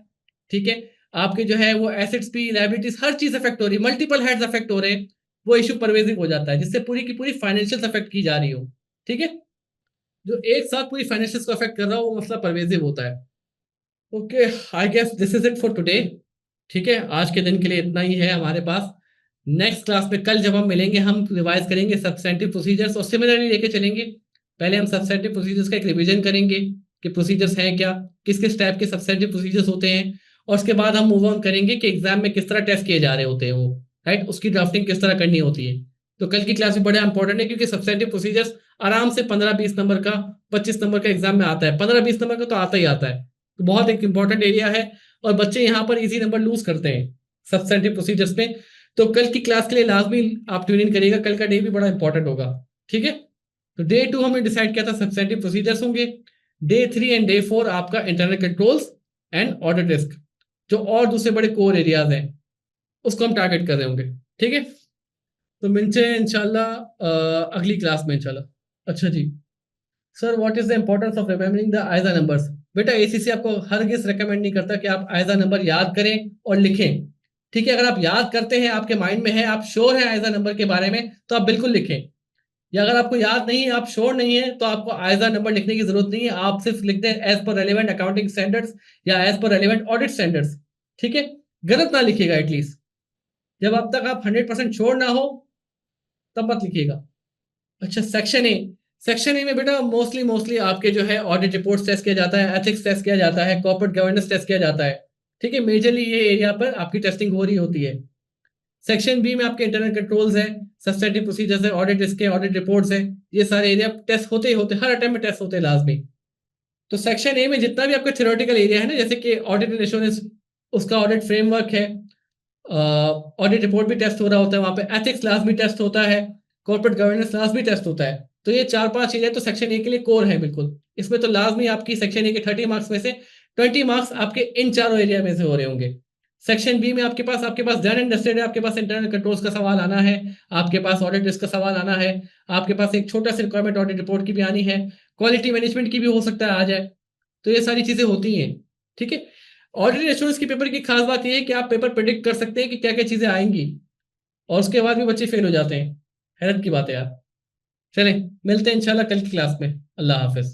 ठीक है, आपके जो है वो एसेट्स भी, लायबिलिटीज, हर चीज अफेक्ट हो रही है, मल्टीपल हेड्स अफेक्ट हो रहे हैं, वो इशू परवेजिव हो जाता है, जिससे पूरी की पूरी फाइनेंशियल अफेक्ट की जा रही हो, ठीक है। जो एक साथ पूरी फाइनेंशियल को अफेक्ट कर रहा हो वो मसला परवेजिव होता है। Okay, I guess this is it for today, ठीक है, आज के दिन के लिए इतना ही है हमारे पास। नेक्स्ट क्लास में कल जब हम मिलेंगे हम रिवाइज करेंगे सब्सटेंटिव प्रोसीजर्स और सिमिलरली लेके चलेंगे। पहले हम सब्सटेंटिव प्रोसीजर्स का एक रिवीजन करेंगे कि प्रोसीजर्स हैं क्या, किस किस टाइप के सब्सटेंटिव प्रोसीजर्स होते हैं, और उसके बाद हम मूव ऑन करेंगे कि एग्जाम में किस तरह टेस्ट किए जा रहे होते हैं वो, राइट, उसकी ड्राफ्टिंग किस तरह करनी होती है। तो कल की क्लास भी बड़ा इंपॉर्टेंट है, क्योंकि सब्सटेंटिव प्रोसीजर्स आराम से 15-20 नंबर का, 25 नंबर का एग्जाम में आता है, 15-20 नंबर का तो आता ही आता है, तो बहुत एक इंपॉर्टेंट एरिया है, और बच्चे यहाँ पर इजी नंबर लूज करते हैं सब्सटेंटिव प्रोसीजर्स में। तो कल की क्लास के लिए लाजमी आप ट्यून इन करिएगा, कल का डे भी बड़ा इंपॉर्टेंट होगा, ठीक है। तो डे 2 हमने डिसाइड किया था सब्सटेंटिव प्रोसीजर्स होंगे। डे 3 एंड डे 4 आपका internal controls and audit risk, जो और दूसरे बड़े कोर एरियाज हैं उसको हम टारगेट कर रहे होंगे। ठीक है, तो मिलते हैं इंशाल्लाह अगली क्लास में इंशाल्लाह। अच्छा जी sir, what is the importance of remembering the ISA numbers? बेटा एसीसी आपको हरगिज रेकमेंड नहीं करता कि आप आइजा नंबर याद करें और लिखें। ठीक है, अगर आप याद करते हैं, आपके माइंड में है, आप श्योर हैं आइजा नंबर के बारे में, तो आप बिल्कुल लिखें। या अगर आपको याद नहीं है, आप श्योर नहीं है, तो आपको आइजा नंबर लिखने की जरूरत नहीं है। आप सिर्फ लिख दें as per relevant accounting standards या as per relevant audit standards. ठीक है, गलत ना लिखिएगा एटलीस्ट। जब अब तक आप 100% श्योर ना हो तब मत लिखिएगा। अच्छा, सेक्शन ए। सेक्शन ए में बेटा मोस्टली मोस्टली आपके जो है ऑडिट रिपोर्ट्स टेस्ट किया जाता है, एथिक्स टेस्ट किया जाता है, कॉर्पोरेट गवर्नेंस टेस्ट किया जाता है। ठीक है, मेजरली ये एरिया पर आपकी टेस्टिंग हो रही होती है। सेक्शन बी में आपके इंटरनल कंट्रोल्स है, सब्सटेंटिव प्रोसीजर्स है, ऑडिट रिस्क है, ऑडिट रिपोर्ट्स है। ये सारे एरिया टेस्ट होते ही होते, हर अटेम्प्ट में टेस्ट होते हैं लाजमी। तो सेक्शन ए में जितना भी आपका थ्योरेटिकल एरिया है ना, जैसे कि ऑडिट एंड एश्योरेंस, उसका ऑडिट फ्रेमवर्क है, ऑडिट रिपोर्ट भी टेस्ट हो रहा होता है, वहां पे एथिक्स लाजमी टेस्ट होता है, कॉर्पोरेट गवर्नेंस लाजमी टेस्ट होता है। तो ये 4-5 चीजें तो सेक्शन ए के लिए कोर है बिल्कुल। इसमें तो लाजमी आपकी सेक्शन ए के 30 मार्क्स में से 20 मार्क्स आपके इन चारों एरिया में से हो रहे होंगे। सेक्शन बी में आपके पास डन एंड डस्टेड है, आपके पास इंटरनल कंट्रोल्स का सवाल आना है, आपके पास ऑडिट रिस्क का सवाल आना है, आपके पास एक छोटा सा रिक्वायरमेंट ऑडिट रिपोर्ट की भी आनी है, क्वालिटी मैनेजमेंट की भी हो सकता है आ जाए। तो ये सारी चीजें होती हैं। ठीक है, ऑडिट एश्योरेंस के पेपर की खास बात यह है कि आप पेपर प्रिडिक्ट कर सकते हैं कि क्या क्या चीजें आएंगी, और उसके बाद भी बच्चे फेल हो जाते हैं। हैरत की बात है यार। चलें, मिलते हैं इंशाल्लाह कल की क्लास में। अल्लाह हाफिज।